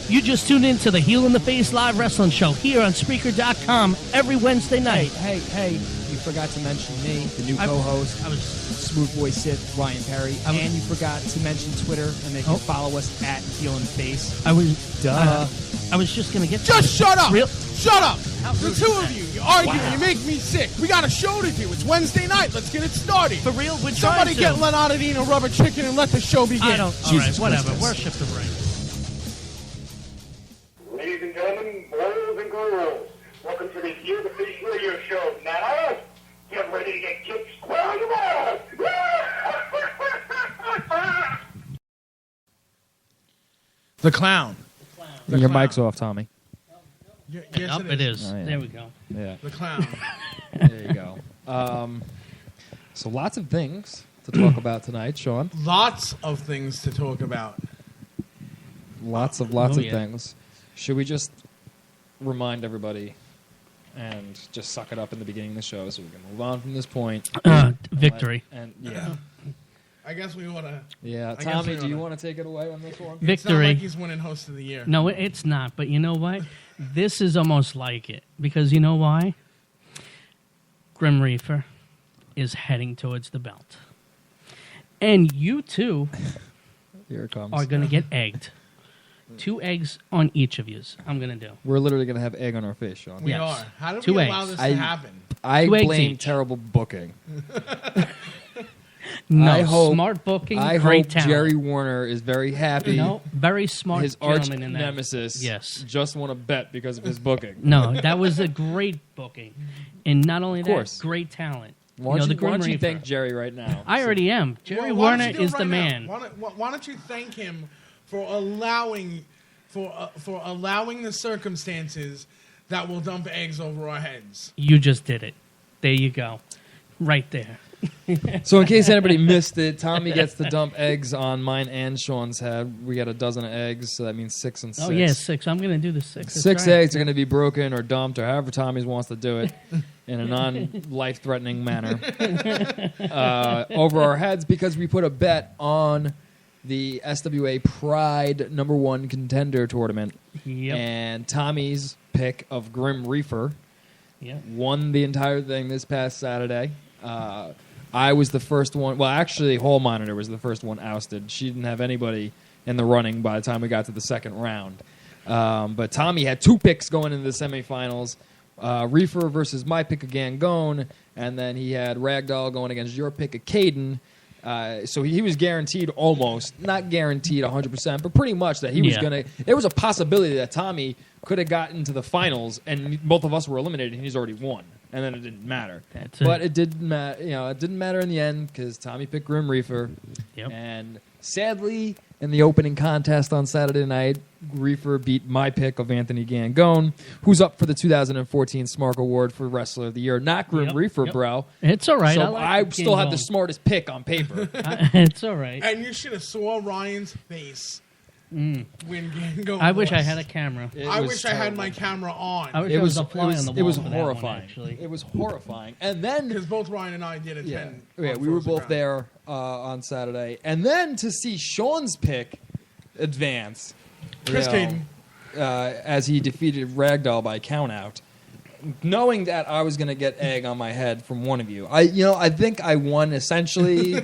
You just tuned in to the Heel in the Face live wrestling show here on Spreaker.com every Wednesday night. Hey, you forgot to mention me, the new co-host. I was Smooth Boy Sith, Ryan Perry. And you forgot to mention Twitter, and they can follow us at Heel in the Face. I was just going to get... Just shut up! Real? Shut up! The two of you, you argue, you make me sick. We got a show to do. It's Wednesday night. Let's get it started. For real? We're Somebody trying to. get Leonardo eating a rubber chicken and let the show begin. I don't... All right, whatever. Worship the ring. Ladies and gentlemen, boys and girls, welcome to the Heel the Fish Radio Show. Now, get ready to get kicked square in the balls. The clown. Your mic's off, Tommy. Yes, It is. Oh, yeah. There we go. Yeah. The clown. There you go. So lots of things to talk about tonight, Sean. Lots of things to talk about. Lots of things. Should we just remind everybody and just suck it up in the beginning of the show so we can move on from this point? Victory. And yeah. I guess we ought to... Yeah. I guess Tommy, we do you oughta- want to take it away on this one? Victory. It's not like he's winning Host of the Year. No, it's not. But you know what? This is almost like it. Because you know why? Grim Reaper is heading towards the belt. And you two Here it comes. are going to get egged. 2 eggs on each of yous. I'm going to do. We're literally going to have egg on our face, Sean. We Yes. are. How did 2 we allow eggs. this to happen? I 2 eggs blame each. terrible booking. No, I hope- smart booking, I great hope talent. Jerry Warner is very happy. No, very smart His arch gentleman in that. nemesis Yes. just won a bet because of his booking. No, that was a great booking. And not only course. that, great talent. Why the don't Grim you Reaper. thank Jerry right now? I already am. Jerry Well, why don't Warner you do it is the right now? man. Why don't you thank him for allowing the circumstances that will dump eggs over our heads? You just did it. There you go. Right there. So in case anybody missed it, Tommy gets to dump eggs on mine and Sean's head. We got a dozen of eggs, so that means 6 and 6. Oh, yeah, 6. I'm going to do the 6. That's 6 right. eggs are going to be broken or dumped or however Tommy wants to do it in a non-life-threatening manner over our heads because we put a bet on the SWA Pride #1 contender tournament. Yep. And Tommy's pick of Grim Reaper Yep. won the entire thing this past Saturday. I was the first one. Well, actually, Hall Monitor was the first one ousted. She didn't have anybody in the running by the time we got to the second round. But Tommy had 2 picks going into the semifinals. Reefer versus my pick of Gangone, and then he had Ragdoll going against your pick of Caden. So he was guaranteed almost, not guaranteed 100%, but pretty much that he was going to... There was a possibility that Tommy could have gotten to the finals, and both of us were eliminated, and he's already won. And then it didn't matter. But it didn't matter. It didn't matter in the end because Tommy picked Grim Reaper. Yep. And sadly, in the opening contest on Saturday night, Reaper beat my pick of Anthony Gangone, who's up for the 2014 Smark Award for Wrestler of the Year. Not Grim Reaper, bro. It's all right. So I still have the smartest pick on paper. It's all right. And you should have saw Ryan's face when Gangone I wish I lost. had a camera. I wish I had my camera on. I wish there was a fly on the wall it was for that one, horrifying. actually. It was horrifying. And then Because both Ryan and I did attend. we were both there on Saturday. And then to see Sean's pick advance. Chris Caden. As he defeated Ragdoll by countout. Knowing that I was going to get egg on my head from one of you. I think I won essentially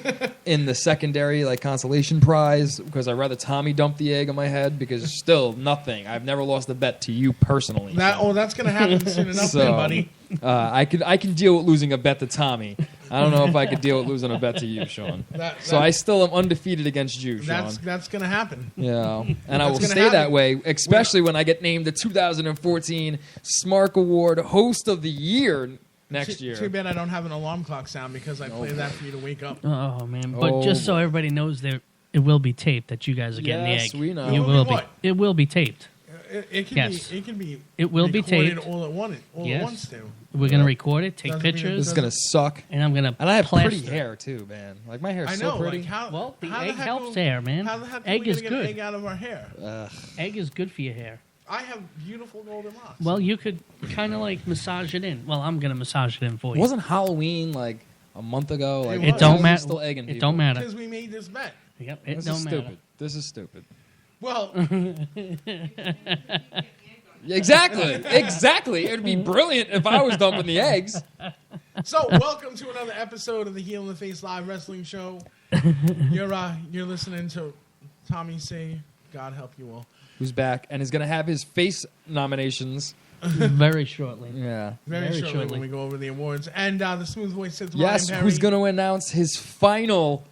in the secondary consolation prize because I'd rather Tommy dump the egg on my head because still nothing. I've never lost a bet to you personally. That's going to happen soon enough, So, there, buddy. I can deal with losing a bet to Tommy. I don't know if I could deal with losing a bet to you, Sean. So I still am undefeated against you, Sean. That's going to happen. Yeah, and I will gonna stay happen. that way, especially when I get named the 2014 Smark Award Host of the Year next year. Too bad I don't have an alarm clock sound because I play that for you to wake up. Oh, man. But just so everybody knows, it will be taped that you guys are getting the egg. Yes, we know. You It will will be be. what? It will be taped. It can Yes. be. It can be. It will be recorded taped. all at once. All Yes. at once, too. We're going to record it, take Doesn't mean it pictures, This is gonna suck. and I'm going to And I have pretty plaster. hair too, man. Like my hair's I know. so pretty. Like how? Well, the how egg heck helps are- hair, man. How the heck Egg are we is gonna good. get egg out of our hair? Egg is good for your hair. I have beautiful golden locks. Well, you could kind of massage it in. Well, I'm going to massage it in for you. Wasn't Halloween like a month ago? It don't why is he matter. Still egging It people? don't matter. because we made this bet. Yep, it This don't is matter. stupid. This is stupid. Well, Exactly. It'd be brilliant if I was dumping the eggs. so welcome to another episode of the Heel in the Face Live Wrestling Show. You're listening to Tommy C. God help you all. Who's back and is going to have his face nominations. Very shortly. Yeah. Very shortly when we go over the awards. And the smooth voice sits Yes, Ryan Perry. who's going to announce his final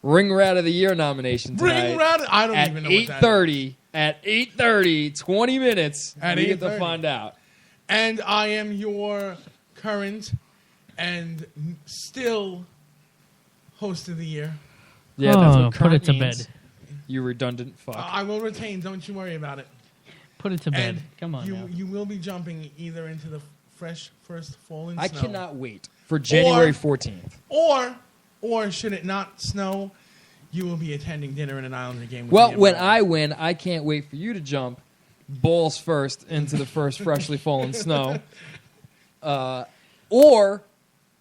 Ring Rat of the Year nomination tonight. Ring Rat? I don't at even know what that 8:30. At 8:30, 20 minutes. At we get to 8:30. find out. And I am your current and still host of the year. Yeah, that's what put it current to means. bed. You redundant fuck. I will retain. Don't you worry about it. Put it to bed. And Come on now. you will be jumping either into the fresh first fallen snow. I cannot wait for January 14th. Or should it not snow, you will be attending dinner in an Islander game. With Well, me when and I win, I can't wait for you to jump balls first into the first freshly fallen snow. Or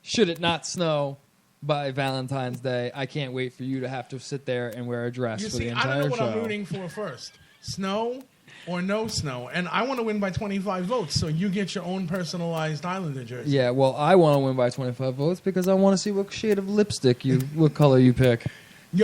should it not snow by Valentine's Day, I can't wait for you to have to sit there and wear a dress You for see, the I entire don't know what show. I'm rooting for first. Snow or no snow. And I want to win by 25 votes, so you get your own personalized Islander jersey. Yeah, well, I want to win by 25 votes because I want to see what shade of lipstick what color you pick.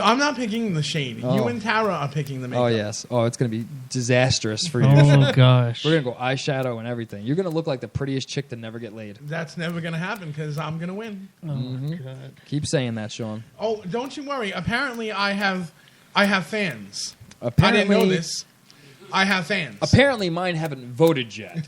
I'm not picking the shade. Oh. You and Tara are picking the makeup. Oh, yes. Oh, it's going to be disastrous for you. Oh, gosh. We're going to go eyeshadow and everything. You're going to look like the prettiest chick to never get laid. That's never going to happen because I'm going to win. Oh, my God. Keep saying that, Sean. Oh, don't you worry. Apparently, I have fans. Apparently, I didn't know this. I have fans. Apparently, mine haven't voted yet.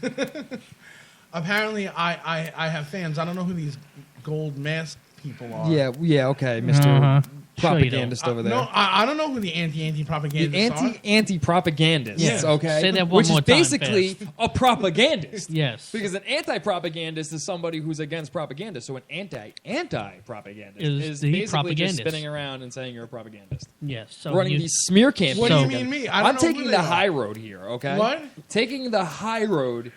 Apparently, I have fans. I don't know who these gold mask people are. Yeah, okay, Mr. Uh-huh. Propagandist over there. No, I don't know who the anti-propagandists are. The anti-propagandists, Yeah. okay? Say that one Which more is time basically fast. a propagandist. Yes. Because an anti-propagandist is somebody who's against propaganda. So an anti-propagandist Is the basically just propagandist. spinning around and saying you're a propagandist. Yes. So Running you- these smear campaigns. What do you So- mean me? I don't I'm know who taking they the are. high road here, okay? What? Taking the high road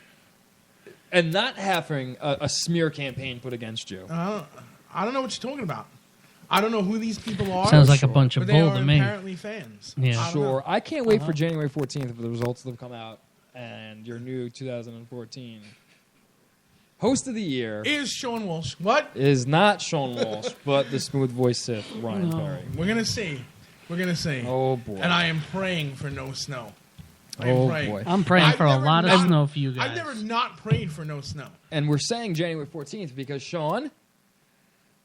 and not having a smear campaign put against you. I don't know what you're talking about. I don't know who these people are. Sounds like a bunch but of they bull are to me. apparently fans. Yeah. I don't Sure. know. I can't wait for January 14th for the results that have come out and your new 2014 host of the year Is Sean Walsh. What? is not Sean Walsh, but the smooth voice Sith, Ryan Perry. We're going to see. We're going to see. Oh, boy. And I am praying for no snow. I am Oh, praying. boy. I'm praying I've for a never lot of not- snow for you guys. I've never not prayed for no snow. And we're saying January 14th because, Sean,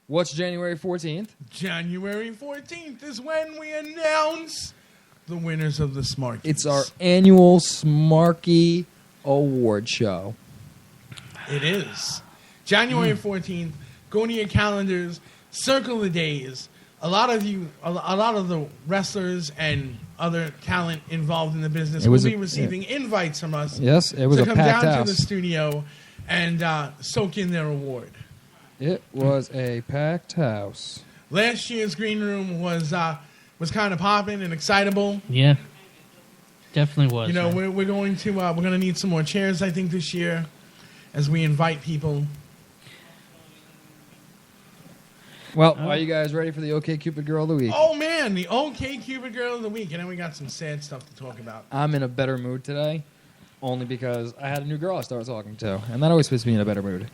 what's January 14th? January 14th is when we announce the winners of the Smarkies. It's our annual Smarky Award show. It is. January 14th. Go to your calendars. Circle the days. A lot of the wrestlers and other talent involved in the business It will was be a- receiving invites from us Yes, it was to a come packed down house. to the studio and soak in their award. It was a packed house. Last year's green room was kind of popping and excitable. Yeah. Definitely was. You know, man. we're going to need some more chairs, I think, this year, as we invite people. Well, are you guys ready for the OK Cupid Girl of the Week? Oh man, the OK Cupid Girl of the Week, and then we got some sad stuff to talk about. I'm in a better mood today, only because I had a new girl I started talking to, and that always puts me in a better mood.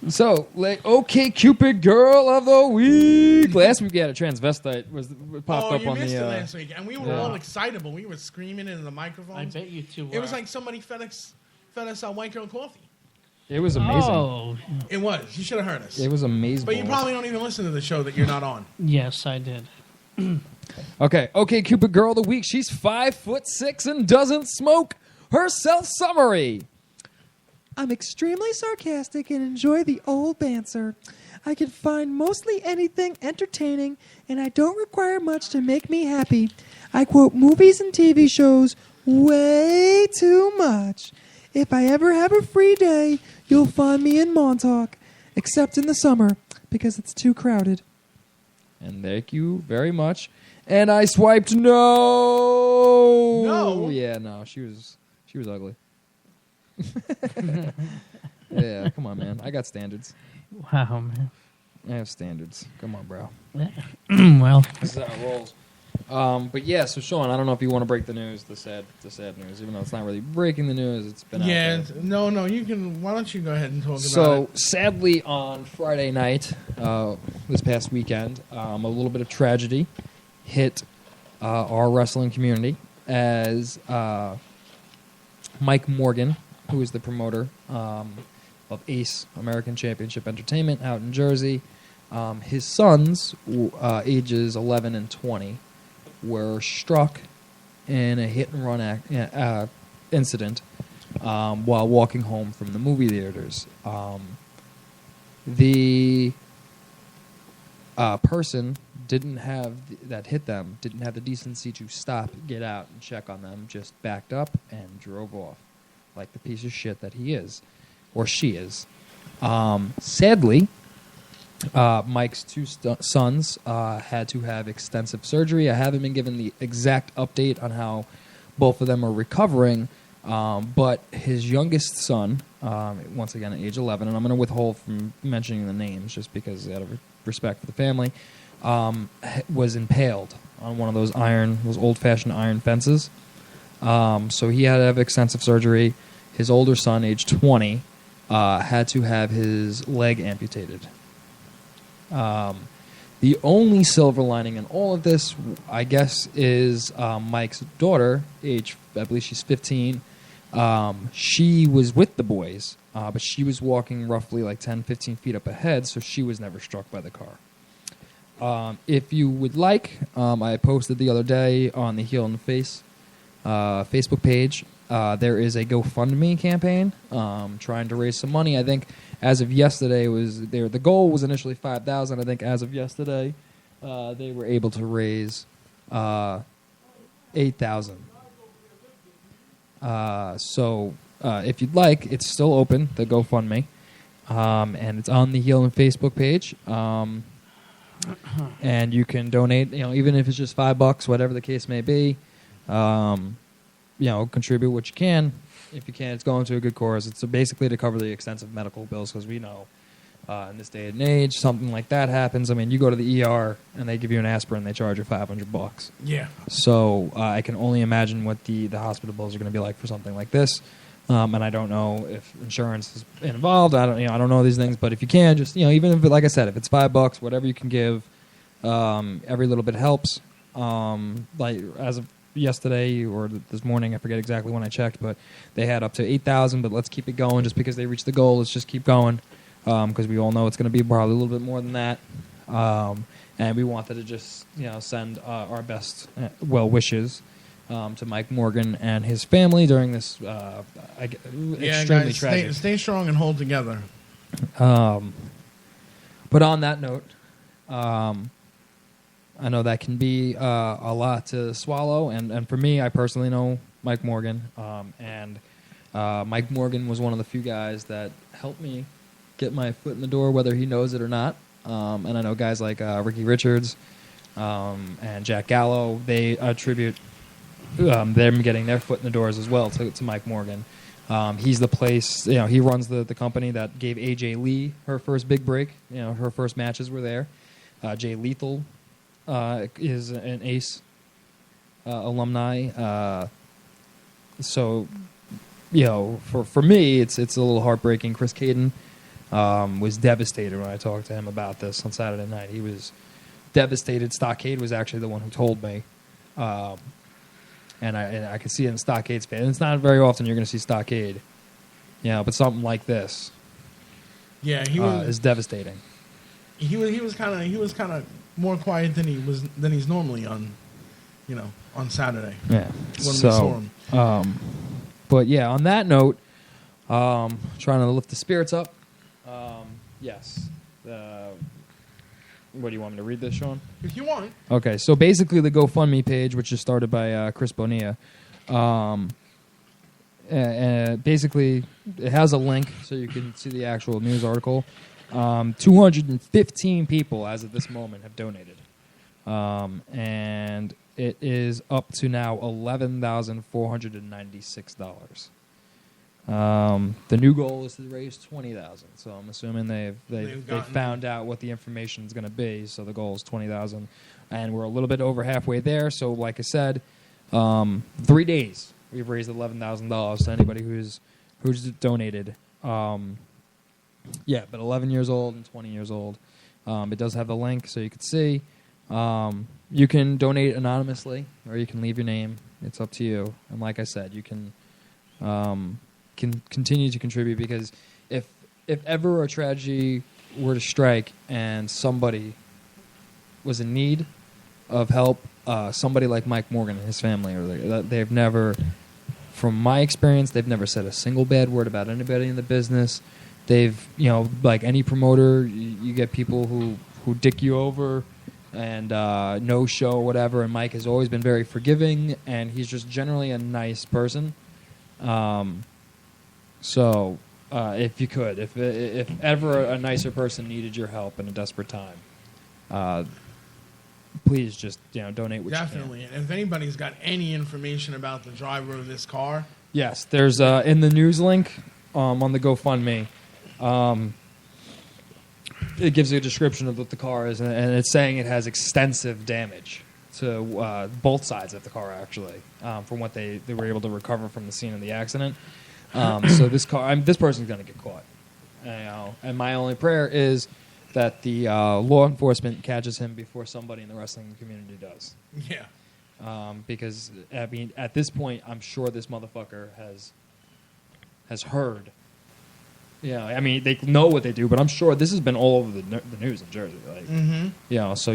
So, OK Cupid Girl of the Week. Last week we had a transvestite popped up you on missed the. it last week, and we were yeah. all excitable. We were screaming into the microphones. I bet you two were. It was like somebody fed us White Girl coffee. It was amazing. Oh, It was. You should have heard us. It was amazing. But you probably don't even listen to the show that you're not on. yes, I did. Okay, Cupid Girl of the Week. She's 5'6" and doesn't smoke. Her self summary. I'm extremely sarcastic and enjoy the old banter. I can find mostly anything entertaining, and I don't require much to make me happy. I quote movies and TV shows way too much. If I ever have a free day, you'll find me in Montauk, except in the summer, because it's too crowded. And thank you very much. And I swiped no. No? Yeah, no. She was ugly. Yeah, come on, man. I got standards. Wow, man. I have standards. Come on, bro. well, This is how it rolls. But yeah, so Sean, I don't know if you want to break the news, the sad news, even though it's not really breaking the news. It's been out there. No, you can. Why don't you go ahead and talk about it? So sadly, on Friday night, this past weekend, a little bit of tragedy hit our wrestling community as Mike Morgan, who is the promoter of Ace American Championship Entertainment out in Jersey. His sons, ages 11 and 20, were struck in a hit-and-run incident while walking home from the movie theaters. The person that hit them didn't have the decency to stop, get out, and check on them, just backed up and drove off like the piece of shit that he is, or she is. Sadly, Mike's two sons had to have extensive surgery. I haven't been given the exact update on how both of them are recovering, but his youngest son, once again at age 11, and I'm going to withhold from mentioning the names just because out of respect for the family, was impaled on one of those old-fashioned iron fences. So he had to have extensive surgery. His older son, age 20, had to have his leg amputated. The only silver lining in all of this, I guess, is Mike's daughter, I believe she's 15. She was with the boys, but she was walking roughly like 10, 15 feet up ahead, so she was never struck by the car. If you would like, I posted the other day on the Heel in the Face Facebook page. There is a GoFundMe campaign trying to raise some money. I think as of yesterday, the goal was initially $5,000. I think as of yesterday, they were able to raise $8,000. So if you'd like, it's still open, the GoFundMe, and it's on the Heel and Facebook page. And you can donate, even if it's just $5, whatever the case may be. Contribute what you can. If you can, it's going to a good cause. It's basically to cover the extensive medical bills, because we know in this day and age, something like that happens. I mean, you go to the ER and they give you an aspirin, they charge you $500. Yeah. So I can only imagine what the hospital bills are going to be like for something like this. And I don't know if insurance is involved. I don't know these things. But if you can, just even if, like I said, if it's $5, whatever you can give, every little bit helps. Like as of yesterday or this morning, I forget exactly when I checked, but they had up to 8,000. But let's keep it going. Just because they reached the goal, let's just keep going, because we all know it's going to be probably a little bit more than that. And we wanted to just send our best well wishes to Mike Morgan and his family during this extremely tragic. Stay strong and hold together. But on that note, I know that can be a lot to swallow, and for me, I personally know Mike Morgan, and Mike Morgan was one of the few guys that helped me get my foot in the door, whether he knows it or not. And I know guys like Ricky Richards and Jack Gallo, they attribute them getting their foot in the doors as well to Mike Morgan. He's the place, he runs the company that gave AJ Lee her first big break. Her first matches were there. Jay Lethal is an Ace alumni. So, for me, it's a little heartbreaking. Chris Caden was devastated when I talked to him about this on Saturday night. He was devastated. Stockade was actually the one who told me. And I could see it in Stockade's face. And it's not very often you're going to see Stockade, but something like this, is devastating. He was kind of more quiet than he's normally on Saturday. Yeah. When we saw him. But yeah, on that note, trying to lift the spirits up. Yes. What do you want me to read this, Sean? If you want. Okay, so basically the GoFundMe page, which is started by Chris Bonilla, basically it has a link so you can see the actual news article. 215 people as of this moment have donated. And it is up to now $11,496. The new goal is to raise $20,000. So I'm assuming they found out what the information is going to be. So the goal is $20,000. and we're a little bit over halfway there. So, like I said, 3 days we've raised $11,000 to anybody who's donated. Yeah, but 11 years old and 20 years old. It does have the link, so you can see. You can donate anonymously, or you can leave your name. It's up to you. And like I said, you can continue to contribute, because if ever a tragedy were to strike and somebody was in need of help, somebody like Mike Morgan and his family, or they've never, from my experience, they've never said a single bad word about anybody in the business. They've, like any promoter, you get people who dick you over and no show or whatever, and Mike has always been very forgiving, and he's just generally a nice person. So if you could, if ever a nicer person needed your help in a desperate time, please just donate what Definitely. you can. And if anybody's got any information about the driver of this car, Yes, there's in the news link on the GoFundMe. It gives you a description of what the car is, and it's saying it has extensive damage to both sides of the car, actually, from what they were able to recover from the scene of the accident. So this person's going to get caught. And my only prayer is that the law enforcement catches him before somebody in the wrestling community does. yeah. Because, I mean, at this point, I'm sure this motherfucker has heard. I mean, they know what they do, but I'm sure this has been all over the news in Jersey. Like, so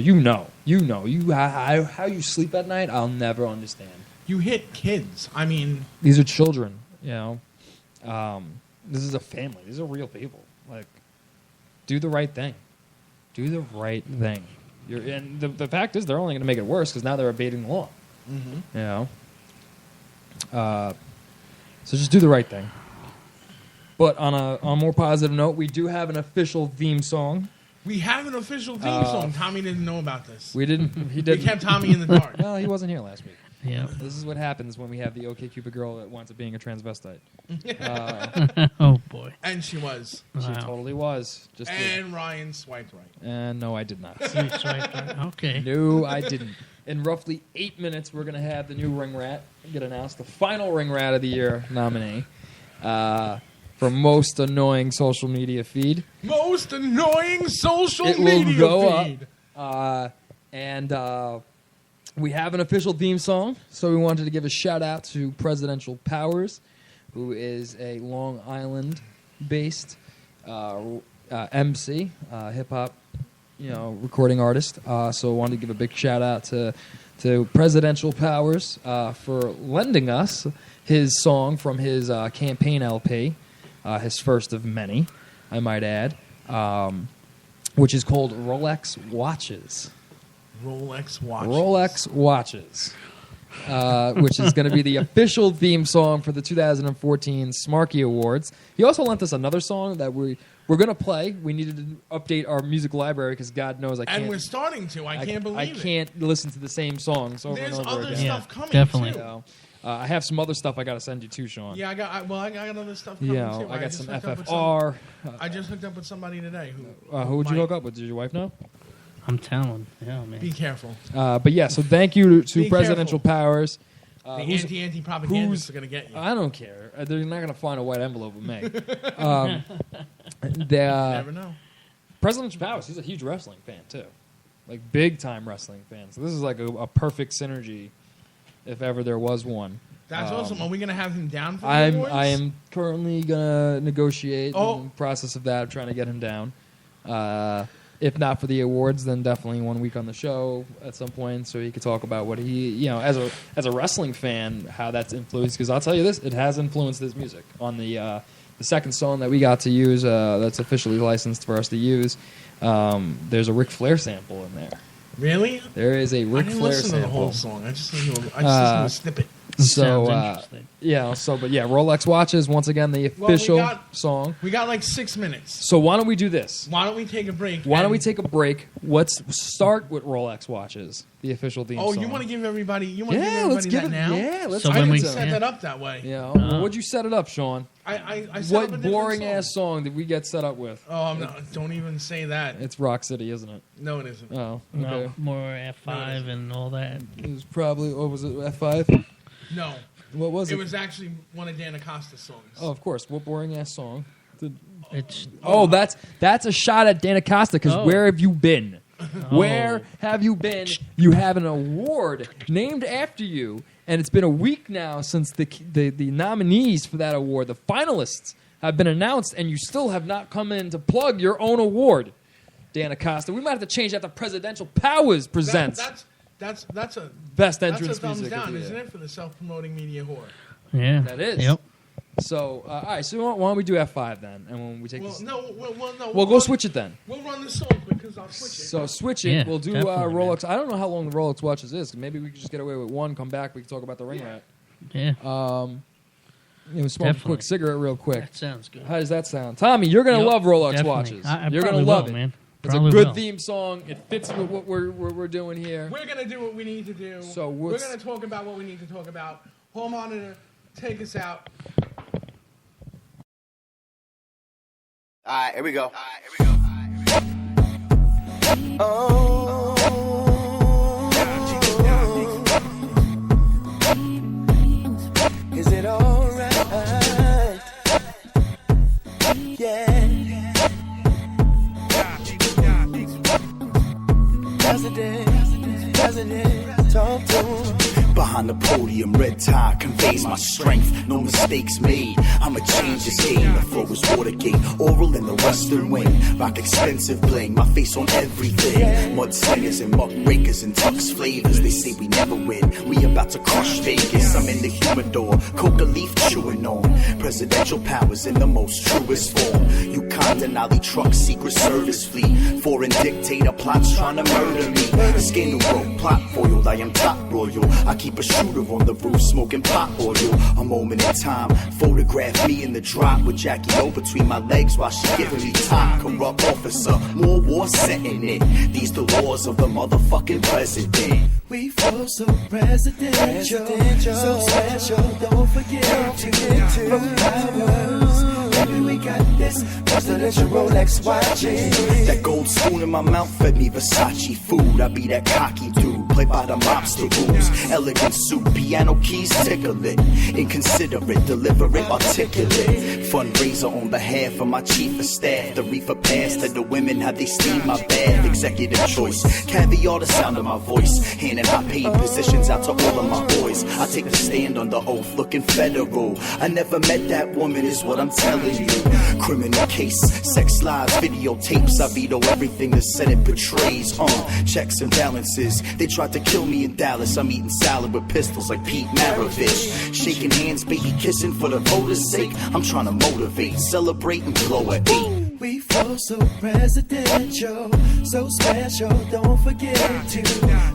how you sleep at night, I'll never understand. You hit kids. I mean, These are children, This is a family. These are real people. Like, do the right thing. Do the right thing. And the fact is, they're only going to make it worse because now they're evading the law. So just do the right thing. But on a more positive note, we do have an official theme song. we have an official theme song. Tommy didn't know about this. We didn't. He We didn't. kept Tommy in the dark. Well, he wasn't here last week. Yeah. This is what happens when we have the OkCupid girl that winds up being a transvestite. Oh boy. And she was. She Wow. totally was. And Ryan swiped right. And no, I did not. You swiped right. Okay. No, I didn't. In roughly 8 minutes, we're going to have the new Ring Rat get announced, the final Ring Rat of the Year nominee for most annoying social media feed. Most annoying social It media will go feed. up. And we have an official theme song, so we wanted to give a shout-out to Presidential Powers, who is a Long Island-based MC, hip-hop recording artist. So I wanted to give a big shout-out to Presidential Powers for lending us his song from his campaign LP, his first of many, I might add, which is called Rolex Watches. Rolex watches. Rolex Watches, which is going to be the official theme song for the 2014 Smarky Awards. He also lent us another song that we're going to play. We needed to update our music library because God knows I can't. And we're starting to. I can't believe it. I can't listen to the same songs over There's and over other again. stuff coming, definitely. too. So, I have some other stuff I got to send you too, Sean. Yeah, I got other stuff coming, too. I got just some hooked up with FFR. I just hooked up with somebody today. Who would you hook up with? Did your wife know? I'm telling. Yeah, man. Be careful. But yeah, so thank you to Be Presidential careful. Powers. The anti-propagandists are going to get you. I don't care. They're not going to find a white envelope with me. You never know. Presidential Powers, he's a huge wrestling fan, too. Like, big-time wrestling fan. So this is like a perfect synergy, if ever there was one. That's awesome. Are we going to have him down for the I awards? am currently going to negotiate Oh. in the process of that, trying to get him down. If not for the awards, then definitely 1 week on the show at some point, so he could talk about what he, as a wrestling fan, how that's influenced. Because I'll tell you this, it has influenced his music. On the second song that we got to use, that's officially licensed for us to use, there's a Ric Flair sample in there. Really? There is a Ric I didn't Flair listen sample. to the whole song. I just listened to a snippet. So, Sounds interesting. Rolex watches, once again, the official song. We got like 6 minutes. So why don't we do this? Why don't we take a break? Why don't we take a break? Let's start with Rolex watches, the official theme song. You want to give everybody? let's give that it now? Yeah, let's. So I when didn't we set that up that way. Yeah. What'd you set it up, Sean? I set up a What different boring song. ass song did we get set up with? Oh, don't even say that. It's Rock City, isn't it? No, it isn't. Oh, okay. No, more F5 and all that. It was probably, what was it, F5? No, What was it? it was actually one of Dan Acosta's songs. Oh, of course. What boring ass song? It's That's a shot at Dan Acosta, because Oh. where have you been? Oh. Where have you been? You have an award named after you, and it's been a week now since the nominees for that award, the finalists, have been announced, and you still have not come in to plug your own award, Dan Acosta. We might have to change that to Presidential Powers Presents That's a Best that's Entrance a thumbs Music. down, of the isn't year. it, for the self-promoting media whore? yeah. That is. Yep. So, all right. So why don't we do F5 then, and when we take Well, this, no. we'll go switch it then. We'll run the song because I'll switch it. So switch it. Yeah, We'll do definitely, Rolex. I don't know how long the Rolex watches is. Maybe we could just get away with one. Come back. We can talk about the ring rat. Yeah. Smoke a Definitely. quick cigarette real quick. That sounds good. How does that sound, Tommy? You're gonna Yep, love Rolex definitely. watches. I You're probably gonna love will, it. man. It's a Probably good will. theme song. It fits with what we're doing here. We're gonna do what we need to do. So we're what's- gonna talk about what we need to talk about. Hall monitor, take us out. All right, here we go. Oh, is it all right? Yeah. President, talk to him. Behind the podium, red tie conveys my strength. No mistakes made. I'ma change this game. The flow is Watergate, oral in the Western Wing. Rock expensive bling, my face on everything. Mudslingers and muckrakers and tux flavors. They say we never win. We about to crush Vegas. I'm in the humidor, coca leaf chewing on. Presidential powers in the most truest form. Yukon Denali truck, Secret Service fleet. Foreign dictator plots trying to murder me. Scandal rope, plot foiled. I am top royal. I keep a shooter on the roof, smoking pot oil. A moment in time, photograph me in the drop with Jackie O between my legs while she giving me top. Corrupt officer, more war setting it. These the laws of the motherfucking president. We flow so presidential, so special. Don't forget to vote powers. Baby, we got this presidential Rolex watches. That gold spoon in my mouth fed me Versace food. I be that cocky dude, play by the mobster rules. Elegant suit, piano keys tickle it. Inconsiderate, deliberate, articulate. Fundraiser on behalf of my chief of staff. The reefer pass to the women, how they steam my bath. Executive choice, caviar the sound of my voice. Handing high paid positions out to all of my boys. I take a stand on the oath, looking federal. I never met that woman, is what I'm telling you. Criminal case, sex lies, videotapes. I veto everything the Senate betrays. Checks and balances. They tried to kill me in Dallas. I'm eating salad with pistols like Pete Maravich. Shaking hands, baby kissing for the voters' sake. I'm trying to motivate, celebrate, and blow at 8. We flow so presidential, so special. Don't forget to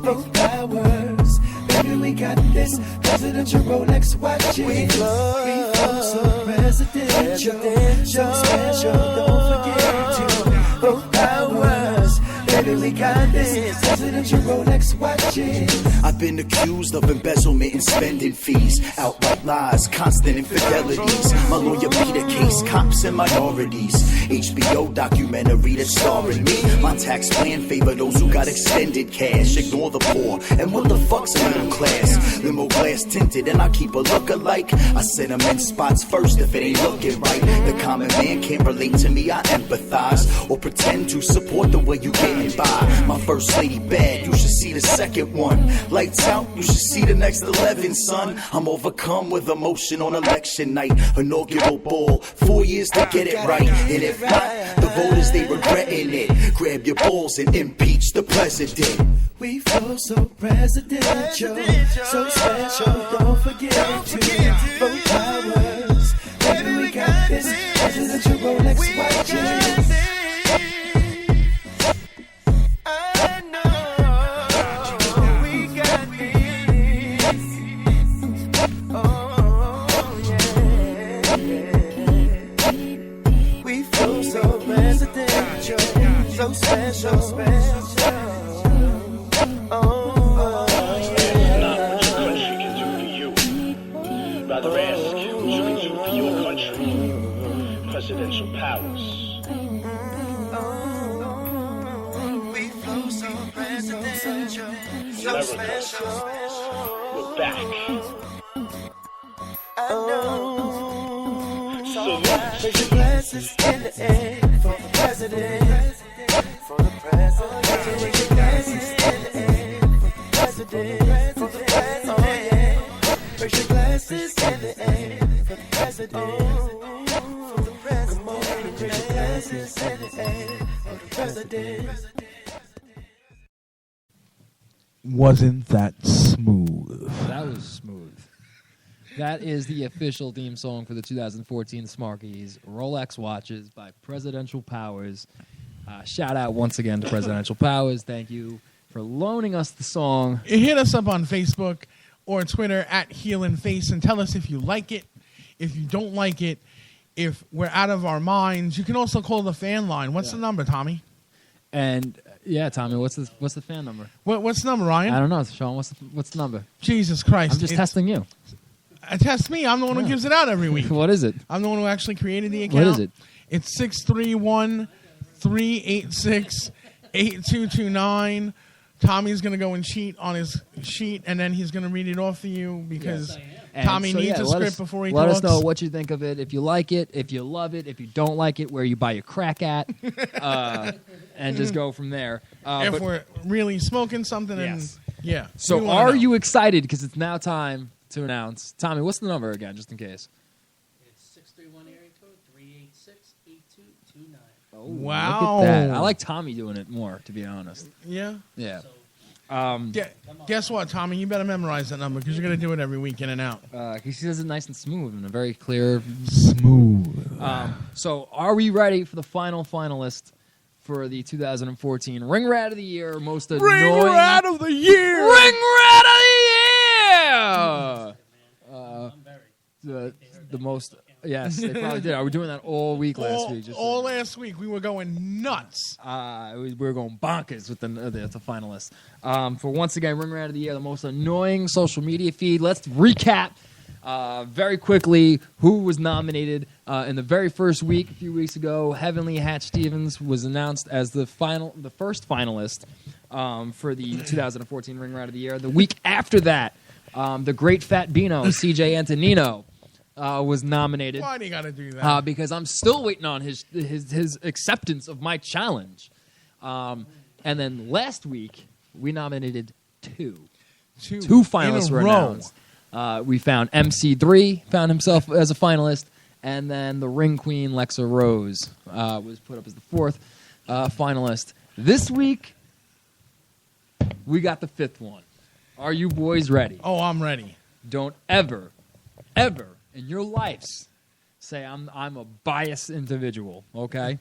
vote powers. Baby, we got this presidential Rolex watches. We flow so presidential, so special. Don't forget to vote powers. Baby, we got this presidential Rolex watches. I've been accused of embezzlement and spending fees, outright lies, constant infidelities. My lawyer beat a case, cops and minorities. HBO documentary that's starring me. My tax plan favor those who got extended cash. Ignore the poor, and what the fuck's a middle class? Limo glass tinted, and I keep a look-alike. I set them in spots first if it ain't looking right. The common man can't relate to me, I empathize, or pretend to support the way you getting by. My first lady bad, you should see the second one. Lights out, you should see the next 11, son. I'm overcome with emotion on election night. Inaugural ball, 4 years to get it right. And if not, the voters, they regretting it. Grab your balls and impeach the president. We flow so presidential, so special. Don't forget to vote powers. Baby, we got this presidential Rolex watches. I know we got this. We're back. Raise your glasses in the air for the president. For the president. Raise your glasses in the air for the president. For the president. Oh, yeah. Raise your glasses in the air for the president. For the president. Come on, raise your glasses in the air for the president. Wasn't that smooth? That was smooth. That is the official theme song for the 2014 Smarkies Rolex watches by Presidential Powers. Shout out once again to Presidential Powers. Thank you for loaning us the song. Hit us up on Facebook or Twitter at Heel and Face and tell us if you like it, if you don't like it, if we're out of our minds. You can also call the fan line. What's the number, Tommy? And yeah, Tommy, what's the fan number? What's the number, Ryan? I don't know, Sean. What's the number? Jesus Christ. I'm just testing you. Test me. I'm the one who gives it out every week. What is it? I'm the one who actually created the account. What is it? It's 631-386-8229. Tommy's going to go and cheat on his sheet, and then he's going to read it off to you because Tommy needs a script before he let talks. us know what you think of it. If you like it, if you love it, if you don't like it, where you buy your crack at, and just go from there. If we're really smoking something. Yes. And yeah. So we wanna are know. you excited? Because it's now time to announce. Tommy, what's the number again, just in case? It's 631 area code 386-8229. Oh, Wow. Look at that. I like Tommy doing it more, to be honest. Yeah. Yeah. Guess what, Tommy? You better memorize that number because you're going to do it every week in and out. He says it nice and smooth and a very clear. Smooth. So are we ready for the final finalist for the 2014 Ring Rat of the Year? Most annoying. Ring Rat of the Year! Ring Rat of the Year! The most. Yes, they probably did. I was doing that all week last week. All last week, we were going nuts. We were going bonkers with the finalists. For once again, Ring Rat of the Year, the most annoying social media feed. Let's recap very quickly who was nominated in the very first week. A few weeks ago, Heavenly Hatch Stevens was announced as the first finalist for the 2014 Ring Rat of the Year. The week after that, the Great Fat Beano, CJ Antonino, was nominated. Why do you got to do that? Because I'm still waiting on his acceptance of my challenge. And then last week, we nominated two finalists in a were row. announced. We found MC3 found himself as a finalist, and then the Ring Queen Lexa Rose was put up as the fourth finalist. This week, we got the fifth one. Are you boys ready? Oh, I'm ready. Don't ever in your lives say I'm a biased individual, okay?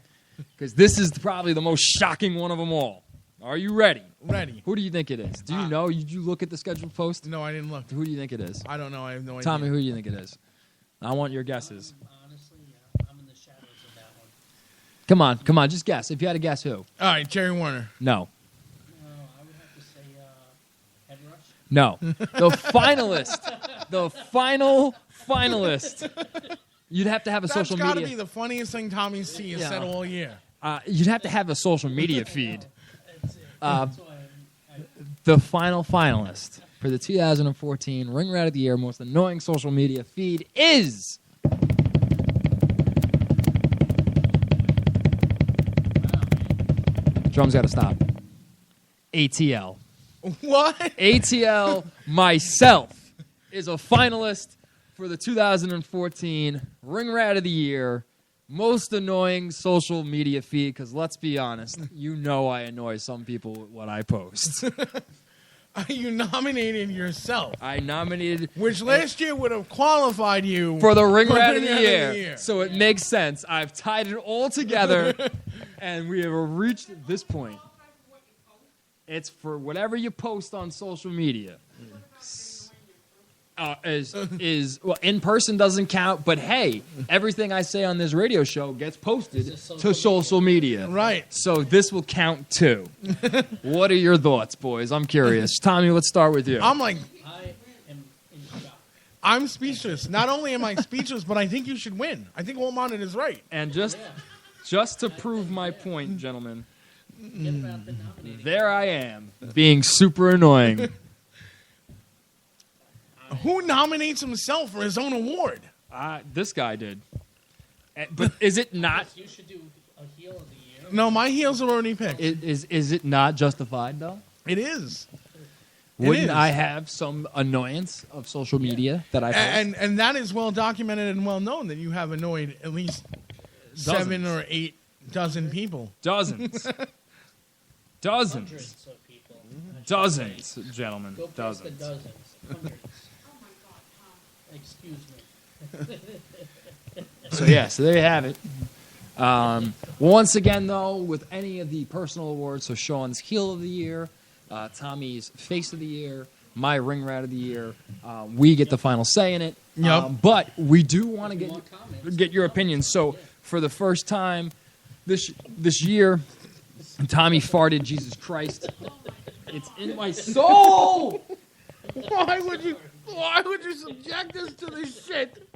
Because this is probably the most shocking one of them all. Are you ready? Ready. Who do you think it is? Do you know? Did you look at the scheduled post? No, I didn't look. Who do you think it is? I don't know. I have no idea. Tommy, who do you think it is? I want your guesses. Honestly, I'm in the shadows of that one. Come on, just guess. If you had to guess who? All right, Jerry Warner. No. I would have to say Head Rush. No. The finalist. The final finalist. You'd have to have a social That's got to media. be the funniest thing Tommy C has said all year. You'd have to have a social media feed. That's why The final finalist for the 2014 Ring Rat of the Year most annoying social media feed is. Drum's got to stop. ATL. What? ATL myself is a finalist for the 2014 Ring Rat of the Year most annoying social media feed, because let's be honest, you know I annoy some people with what I post. You nominated yourself, I nominated which last year would have qualified you for the Ring for Rat of Ring the Rat Year. So it makes sense. I've tied it all together, and we have reached this point. It's for whatever you post on social media. Well, in person doesn't count, but hey, everything I say on this radio show gets posted to social media. Right. So this will count too. What are your thoughts, boys? I'm curious. Tommy, let's start with you. I'm like, I am in shock. I'm speechless. Not only am I speechless, but I think you should win. I think Walmart is right. And just to prove my point, gentlemen, Forget about the nominating. there I am, being super annoying Who nominates himself for his own award? This guy did. But is it not? You should do a heel of the year. No, my heels are already picked. Is it not justified though? It is. Wouldn't I have some annoyance of social media that I post? And that is well documented and well known that you have annoyed at least 7 or 8 dozen people. Dozens. Dozens. Hundreds of people. Dozens, gentlemen. Go past Dozens. the dozens. Hundreds. Excuse me. So there you have it. Once again, though, with any of the personal awards, so Sean's heel of the year, Tommy's face of the year, my ring rat of the year, we get the final say in it. Yep. But we do want to More comments. get your opinions. So for the first time this year, Tommy farted Jesus Christ. It's in my soul. Why would you subject us to this shit?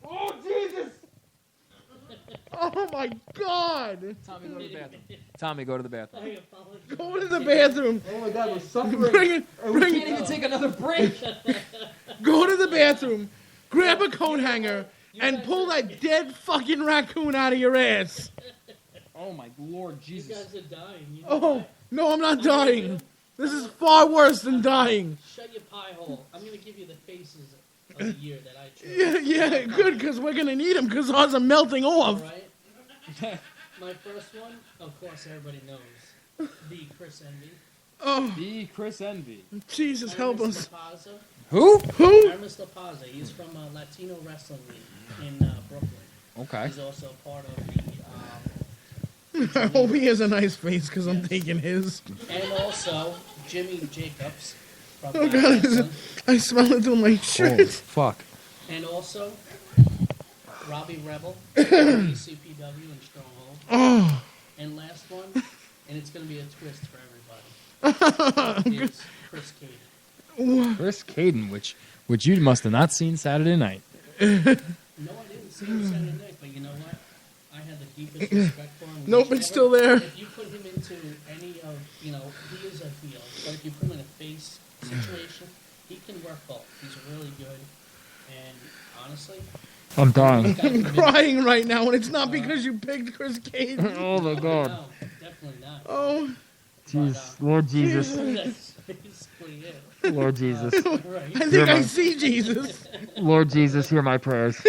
Oh, Jesus! Oh, my God! Tommy, go to the bathroom. Tommy, go to the bathroom. I apologize. Go to the bathroom. Oh my God, we're suffering. Bring it. We can't even take another break. Go to the bathroom. Grab a coat hanger and pull that dead fucking raccoon out of your ass. Oh my Lord You Jesus. guys are dying. You know Oh, that? no, I'm not dying. This is far worse than dying. Shut your pie hole. I'm going to give you the faces of the year that I chose. Yeah, good, because we're going to need them because ours are melting All off. right? My first one, of course, everybody knows. The Chris Envy. Oh, The Chris Envy. Jesus, help Aramis us. La Pazza. Who? Aramis La Pazza. He's from Latino Wrestling League in Brooklyn. Okay. He's also part of the... I hope he has a nice face because I'm taking his. and also Jimmy Jacobs from Oh, God, Wrestling. I smell it through my shirt. Fuck. And also Robbie Rebel from ECPW and Stronghold. Oh, And last one, and it's going to be a twist for everybody. It's Chris Cady. Chris Caden, which you must have not seen Saturday night. No, I didn't see him Saturday night, but you know what? I had the deepest respect for him. Nope, it's still there. If you put him into any of, he is a heel, but if you put him in a face situation, he can work both. He's really good, and honestly, I'm dying. I'm crying right now, and it's not because you picked Chris Cage. Oh my God. no, definitely not. Oh, Jeez. Lord Jesus. That's basically it. Lord Jesus. Right. I think I see Jesus. Lord Jesus, hear my prayers.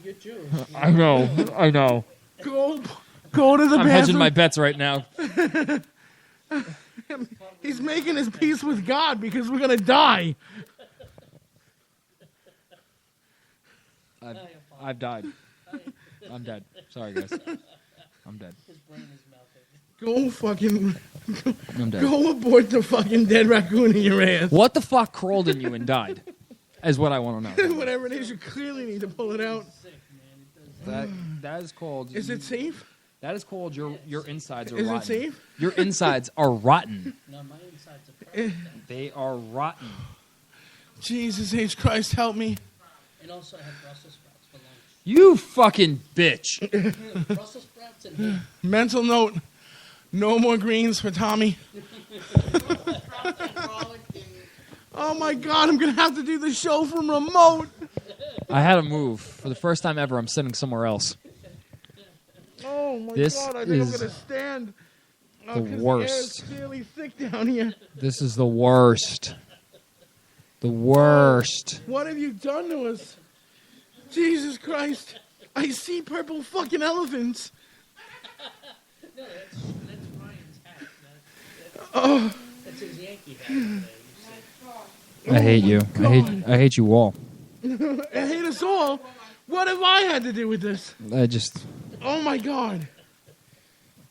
You're Jewish. I know. Go to the I'm hedging bathroom. my bets right now. He's making his peace with God because we're gonna die. I've died. I'm dead. Sorry, guys. I'm dead. His brain is melted. Go fucking I'm dead. go abort the fucking dead raccoon in your ass. What the fuck crawled in you and died? Is what I want to know. Whatever it is, you clearly need to pull it out. Sick, man. It does. That is called. Is it safe? That is called your insides are Is rotten. it safe? Your insides are rotten. No, my insides are perfect. They are rotten. Jesus H. Christ, help me. And also, I had Brussels sprouts for lunch. You fucking bitch. Brussels sprouts and ham. Mental note: no more greens for Tommy. Oh my God, I'm gonna have to do the show from remote. I had to move. For the first time ever, I'm sitting somewhere else. Oh my This God, I think I'm is gonna stand. the 'Cause The air worst. is clearly thick down here. This is the worst. The worst. What have you done to us? Jesus Christ. I see purple fucking elephants. No, that's Ryan's hat. Oh, That's his Yankee hat. Over there, you see. I hate you. I hate you all. I hate us all. What have I had to do with this? I just. Oh my God.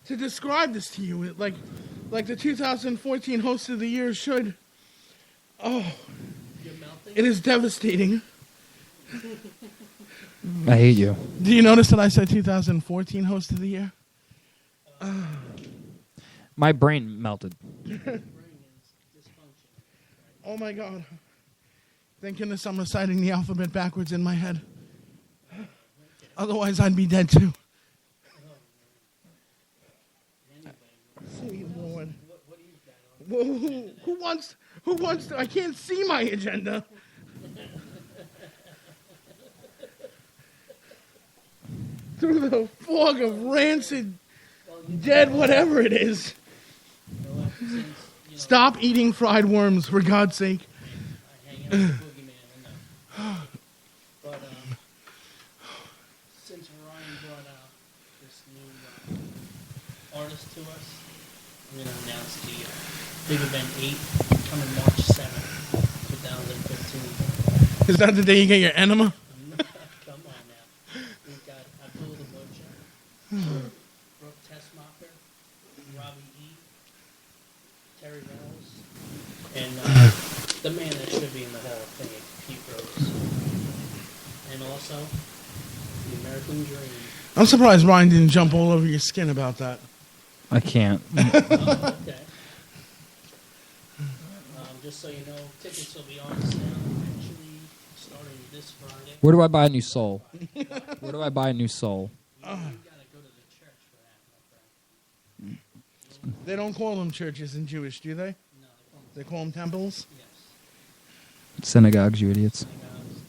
To describe this to you, like the 2014 host of the year should. Oh, You're melting? it is devastating. I hate you. Do you notice that I said 2014 host of the year? My brain melted. Brain is dysfunction. Oh my God. Thank goodness I'm reciting the alphabet backwards in my head. Otherwise, I'd be dead too. Sweet Lord. What do you got on? Who wants to? I can't see my agenda. through the fog of rancid, dead whatever it is. Stop eating fried worms, for God's sake. I hang out with the boogeyman, I know. But since Ryan brought out this new artist to us, I'm going to announce the Big Event 8 coming March 7th, 2015. Is that the day you get your enema? Come on now. We've got Abdul the Butcher, Brooke Tessmacher, Robbie E., Terry Reynolds, and the man that should be in the Hall of Fame, Pete Rose. And also, the American Dream. I'm surprised Ryan didn't jump all over your skin about that. I can't. Oh, okay. Just so you know, tickets will be on sale actually starting this Friday. Where do I buy a new soul? Where do I buy a new soul? You gotta go to the church for that, my friend. They don't call them churches in Jewish, do they? No, They call them temples? yes. Synagogues, you idiots. Synagogues,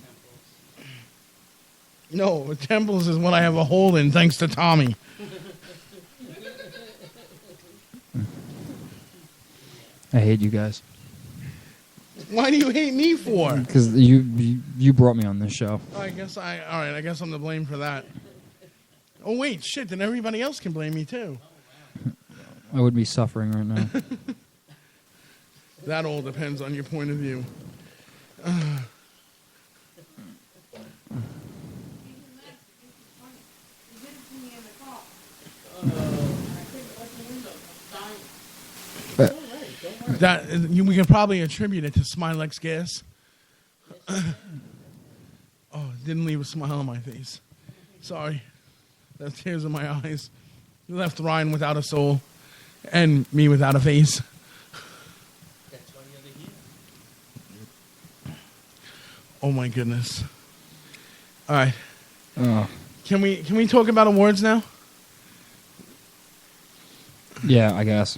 temples. No, temples is what I have a hole in, thanks to Tommy. I hate you guys. Why do you hate me for? Because you brought me on this show. I guess I guess I'm to blame for that. Oh wait, shit, then everybody else can blame me too. I would be suffering right now. That all depends on your point of view. That we can probably attribute it to Smilex gas. Oh, didn't leave a smile on my face. Sorry, that's tears in my eyes. You left Ryan without a soul, and me without a face. That's why you're here. Oh my goodness! All right, Oh. can we talk about awards now? Yeah, I guess.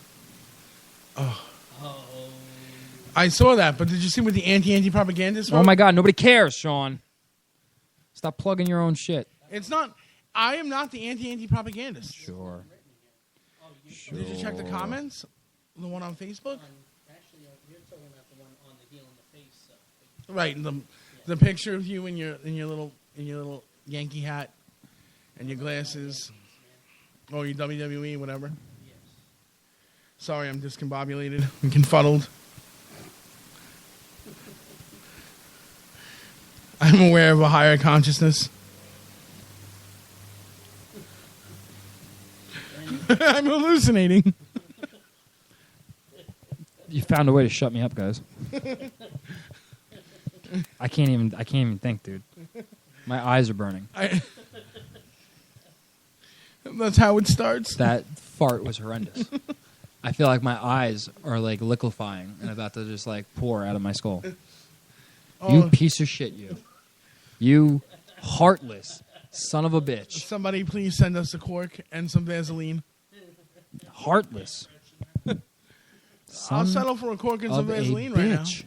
I saw that, but did you see what the anti-propagandists wrote? Oh my God, nobody cares, Sean. Stop plugging your own shit. It's not. I am not the anti-propagandist. Sure. Did you check the comments? The one on Facebook? Actually, you're talking about the one on the heel in the face. Right. The picture of you in your little Yankee hat and your glasses. Oh, your WWE, whatever. Yes. Sorry, I'm discombobulated and confuddled. I'm aware of a higher consciousness. I'm hallucinating. You found a way to shut me up, guys. I can't even think, dude. My eyes are burning. That's how it starts. That fart was horrendous. I feel like my eyes are like liquefying and about to just like pour out of my skull. You piece of shit, you. You heartless son of a bitch. Somebody please send us a cork and some Vaseline. Heartless. I'll settle for a cork and some Of a Vaseline right now. bitch.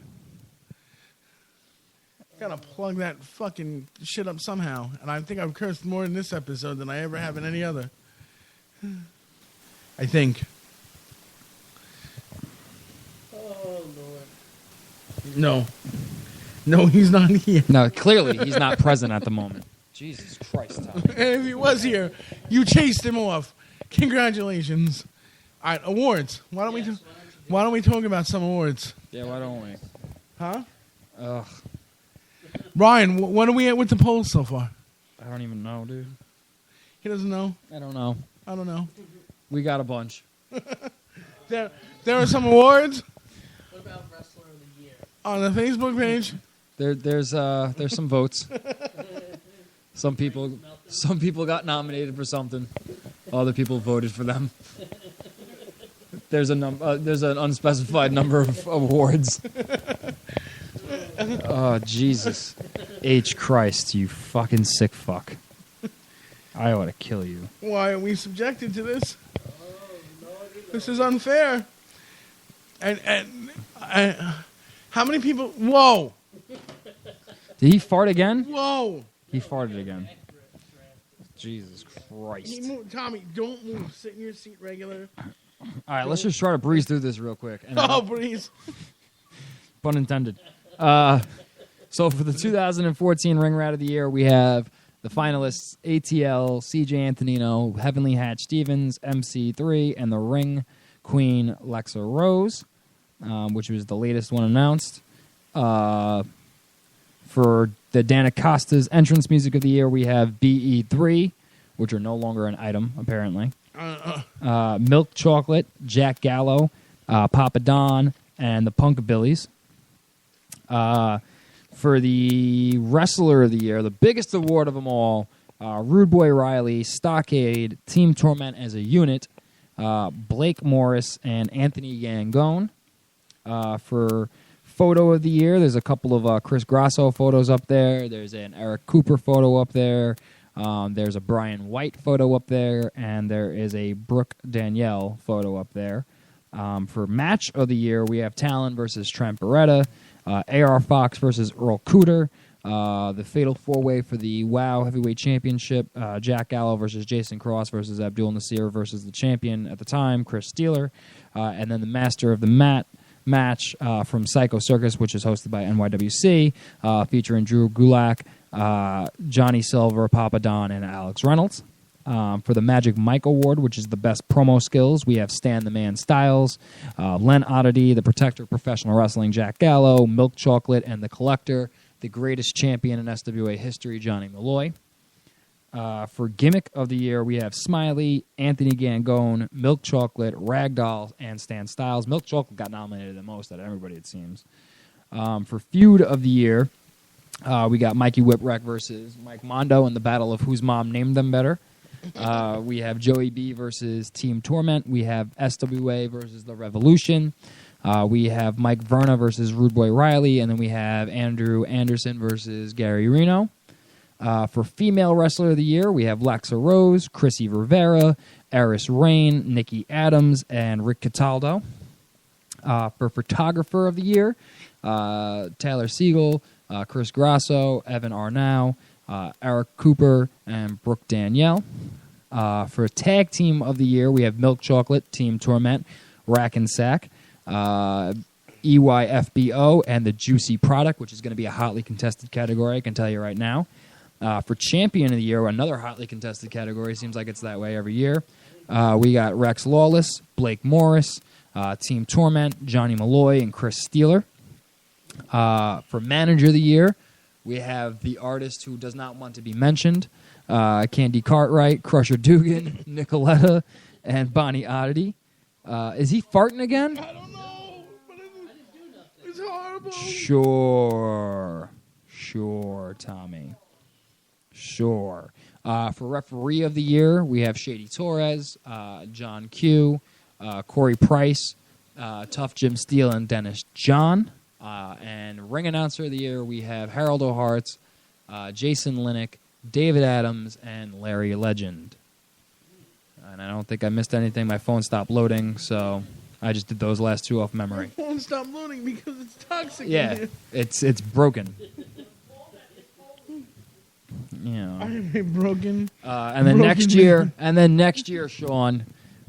Gotta plug that fucking shit up somehow. And I think I've cursed more in this episode than I ever have in any other. I think. Oh, Lord. No. No, he's not here. No, clearly he's not present at the moment. Jesus Christ, Tommy. And if he was here, you chased him off. Congratulations. All right, awards. Why don't we talk about some awards? Yeah, why don't we? Huh? Ugh, Ryan, what are we at with the polls so far? I don't even know, dude. He doesn't know. I don't know. I don't know. We got a bunch. There are some awards What about Wrestler of the Year? on the Facebook page. There's some votes. Some people got nominated for something. Other people voted for them. There's an unspecified number of awards. Oh Jesus, H Christ, you fucking sick fuck! I ought to kill you. Why are we subjected to this? This is unfair. And how many people? Whoa! Did he fart again? Whoa! He farted again. Jesus Christ. Tommy, don't move. Sit in your seat regular. All right, let's just try to breeze through this real quick. And Oh, please. pun intended. So for the 2014 Ring Rat of the Year, we have the finalists ATL, CJ Antonino, Heavenly Hatch Stevens, MC3, and the Ring Queen Lexa Rose, which was the latest one announced. For the Dan Acosta's entrance music of the year, we have BE3, which are no longer an item, apparently. Milk Chocolate, Jack Gallo, Papa Don, and the Punkabillies. For the Wrestler of the Year, the biggest award of them all, Rude Boy Riley, Stockade, Team Torment as a unit, Blake Morris, and Anthony Gangone. For Photo of the Year, there's a couple of Chris Grasso photos up there. There's an Eric Cooper photo up there. There's a Brian White photo up there. And there is a Brooke Danielle photo up there. For Match of the Year, we have Talon versus Trent Beretta. AR Fox versus Earl Cooter. The Fatal 4-Way for the WoW Heavyweight Championship. Jack Gallo versus Jason Cross versus Abdul Nasir versus the champion at the time, Chris Steeler. And then the Master of the Mat match from Psycho Circus, which is hosted by NYWC, featuring Drew Gulak, Johnny Silver, Papa Don, and Alex Reynolds. For the Magic Mike Award, which is the best promo skills, we have Stan the Man Styles, Len Oddity, the Protector of Professional Wrestling, Jack Gallo, Milk Chocolate, and the Collector, the greatest champion in SWA history, Johnny Malloy. For Gimmick of the Year, we have Smiley, Anthony Gangone, Milk Chocolate, Ragdoll, and Stan Styles. Milk Chocolate got nominated the most out of everybody, it seems. For Feud of the Year, we got Mikey Whipwreck versus Mike Mondo in the battle of whose mom named them better. We have Joey B versus Team Torment. We have SWA versus The Revolution. We have Mike Verna versus Rude Boy Riley. And then we have Andrew Anderson versus Gary Reno. For Female Wrestler of the Year, we have Lexa Rose, Chrissy Rivera, Eris Rain, Nikki Adams, and Rick Cataldo. For Photographer of the Year, Taylor Siegel, Chris Grasso, Evan Arnau, Eric Cooper, and Brooke Danielle. For Tag Team of the Year, we have Milk Chocolate, Team Torment, Rack and Sack, EYFBO, and the Juicy Product, which is going to be a hotly contested category, I can tell you right now. For Champion of the Year, another hotly contested category, seems like it's that way every year, we got Rex Lawless, Blake Morris, Team Torment, Johnny Malloy, and Chris Steeler. For Manager of the Year, we have the artist who does not want to be mentioned, Candy Cartwright, Crusher Dugan, Nicoletta, and Bonnie Oddity. Is he farting again? I don't know, but it's horrible. Sure, Tommy. Sure. For Referee of the Year, we have Shady Torres, John Q, Corey Price, Tough Jim Steele, and Dennis John. And Ring Announcer of the Year, we have Harold O'Harts, Jason Linnick, David Adams, and Larry Legend. And I don't think I missed anything. My phone stopped loading, so I just did those last two off memory. My phone stopped loading because it's toxic. Yeah, in here. it's broken. Yeah. I'm broken. And then next year, Sean,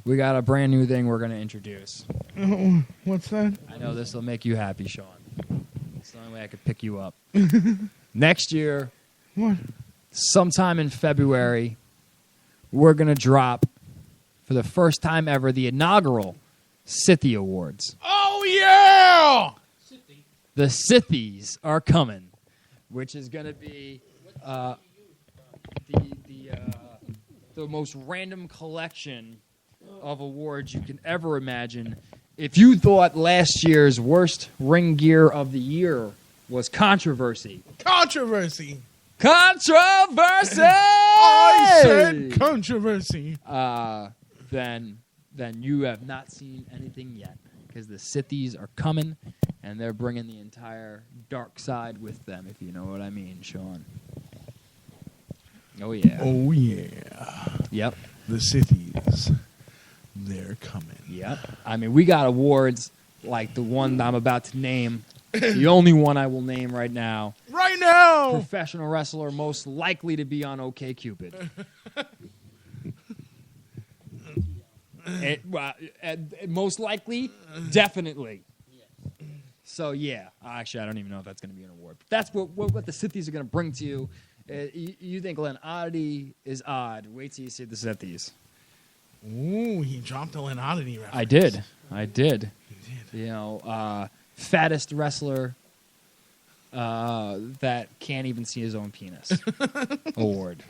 we got a brand new thing we're going to introduce. Oh, what's that? I know this will make you happy, Sean. It's the only way I could pick you up. Next year, What? sometime in February, we're going to drop, for the first time ever, the inaugural Scythie Awards. Oh, yeah! The Scythies are coming, which is going to be the most random collection of awards you can ever imagine. If you thought last year's worst ring gear of the year was controversy. Controversy. Controversy! I said controversy. Then you have not seen anything yet, because the Scythies are coming, and they're bringing the entire dark side with them, if you know what I mean, Sean. Oh, yeah. Oh, yeah. Yep. The Scythies. They're coming. Yep. I mean, we got awards like the one I'm about to name. The only one I will name right now. Right now! Professional wrestler most likely to be on OkCupid. Most likely, definitely. So, yeah. Actually, I don't even know if that's going to be an award. But that's what the Sithies are going to bring to you. You think Len Oddity is odd. Wait till you see the Sithies. Ooh, he dropped a Len Oddity reference. I did. You know, fattest wrestler that can't even see his own penis award.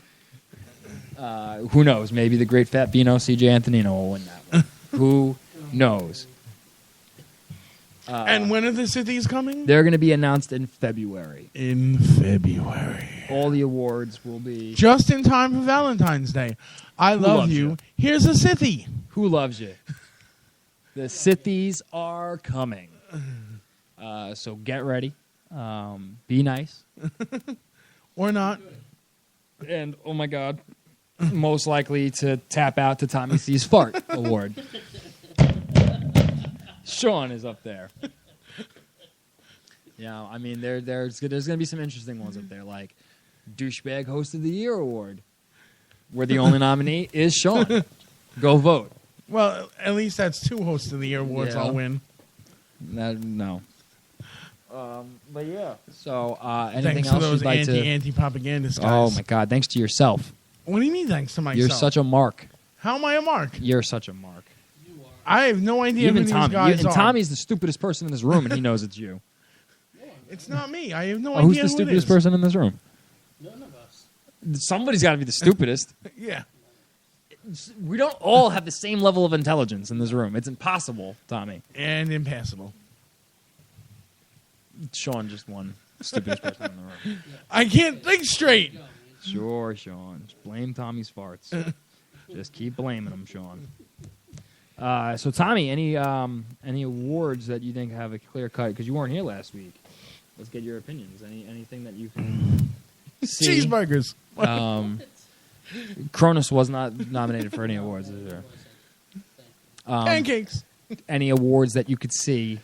Who knows? Maybe the great fat Bino CJ Antonino will win that one. Who knows? And when are the Sithies coming? They're going to be announced in February. In February. All the awards will be... Just in time for Valentine's Day. I love loves you. you? Here's a Sithie. Who loves you? The Sithies are coming. So get ready. Be nice. Or not. And, oh my God, most likely to tap out to Tommy C's Fart Award. Sean is up there. Yeah, I mean, there's going to be some interesting ones up there, like Douchebag Host of the Year Award, where the only nominee is Sean. Go vote. Well, at least that's 2 Hosts of the Year awards Yeah. I'll win. No. But yeah. So anything Thanks to else those you'd like to... anti-propagandists, guys. Oh, my God. Thanks to yourself. What do you mean thanks to myself? You're such a mark. How am I a mark? You're such a mark. I have no idea Even who these Tommy. guys are. Tommy's the stupidest person in this room, and he knows it's you. It's not me. I have no Who's idea the who stupidest it is. person in this room? None of us. Somebody's got to be the stupidest. Yeah. We don't all have the same level of intelligence in this room. It's impossible, Tommy. And impassable. Sean just won. Stupidest person in the room. I can't think straight. Sure, Sean. Just blame Tommy's farts. Just keep blaming him, Sean. So, Tommy, any awards that you think have a clear cut? Because you weren't here last week. Let's get your opinions. Anything that you can see? Cheeseburgers. Cronus was not nominated for any awards, is there? Pancakes. Any awards that you could see?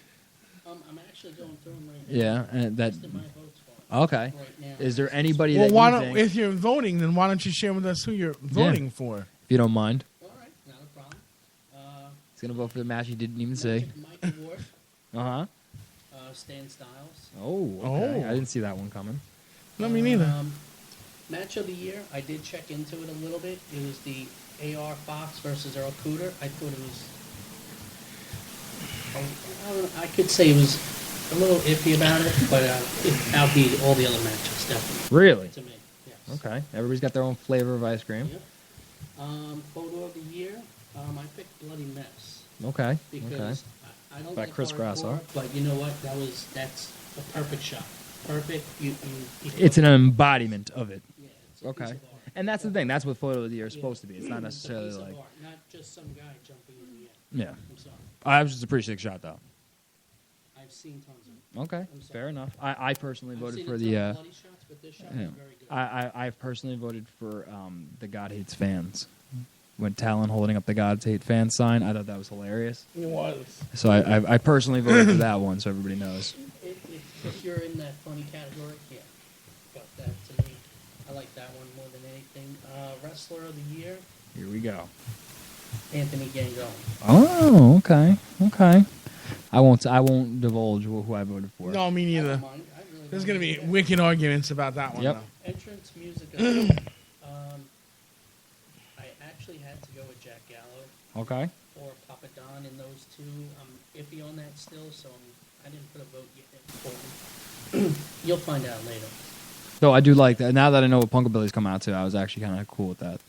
I'm actually going through them right now. Yeah, and that. Listed my votes for Okay. right now. Is there anybody Well, that why you don't think, if you're voting, then why don't you share with us who you're voting for? if you don't mind, All right, not a problem. he's gonna vote for the match he didn't even say. Mike Ward, Uh-huh. Stan Styles. Oh, okay. Oh. I didn't see that one coming. No, me neither. Match of the year, I did check into it a little bit. It was the AR Fox versus Earl Cooter. I thought it was... I could say it was a little iffy about it, but it outbeat all the other matches, definitely. Really? To me, yes. Okay. Everybody's got their own flavor of ice cream. Yep. Photo of the year, I picked Bloody Mess. Okay. Because Okay. I don't By like Chris hardcore, Grasso. but you know what? That's a perfect shot. Perfect. You It's an embodiment of it. Yeah, it's a Okay. piece of art. And that's the thing. That's what photo of the year is Yeah. supposed to be. It's not It's a necessarily piece of like. art, not just some guy jumping in the air. Yeah. I'm sorry. I was just a pretty sick shot though. I've seen tons of them. Okay. I'm sorry. Fair enough. I personally I've voted seen for a the. ton of bloody shots, but this shot Yeah. was very good. I personally voted for the God Hates Fans. When Talon holding up the God Hate Fans sign, I thought that was hilarious. It was. So I personally voted for that one, so everybody knows. If you're in that funny category, yeah. But that to me, I like that one more than anything. Wrestler of the year, Here we go. Anthony Gangone. Oh, okay, okay. I won't divulge who I voted for. No, me I neither. don't mind. I really There's don't going to be mind. wicked arguments about that one, Yep. though. Entrance music. of the year. I actually had to go with Jack Gallo Okay. or Papa Don in those two. I'm iffy on that still, so I didn't put a vote yet for them. You'll find out later. So I do like that. Now that I know what Punkabilly's come out to, I was actually kind of cool with that.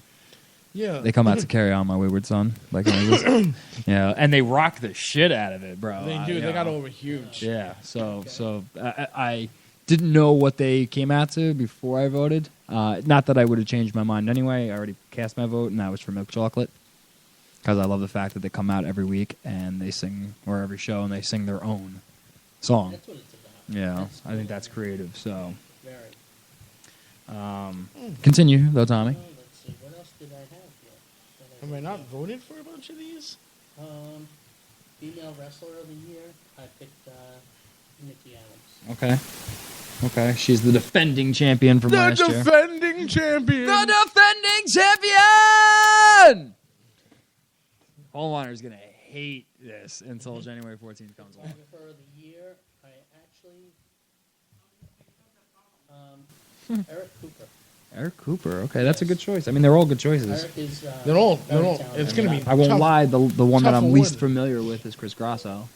Yeah. They come out to Carry On My Wayward Son, like yeah, and they rock the shit out of it, bro. They do. You They got know. over huge. Yeah. So I didn't know what they came out to before I voted. Not that I would have changed my mind anyway. I already cast my vote, and that was for Milk Chocolate. Because I love the fact that they come out every week and they sing, or every show, and they sing their own song. That's what it's about. Yeah, That's I think that's creative. So, Very. continue though, Tommy. Let's see. What else did I have here? that Have I not voted for a bunch of these? Female wrestler of the year, I picked Nikki Adams. Okay. Okay, she's the defending champion from The last year. defending champion. The defending champion! Coal miner's gonna hate this until January 14th comes along. For the year, I actually Eric Cooper. Eric Cooper. Okay, that's a good choice. I mean, they're all good choices. Eric is They're all. very talented. It's going to be. I won't tough. lie. The one that tough I'm least award. familiar with is Chris Grasso.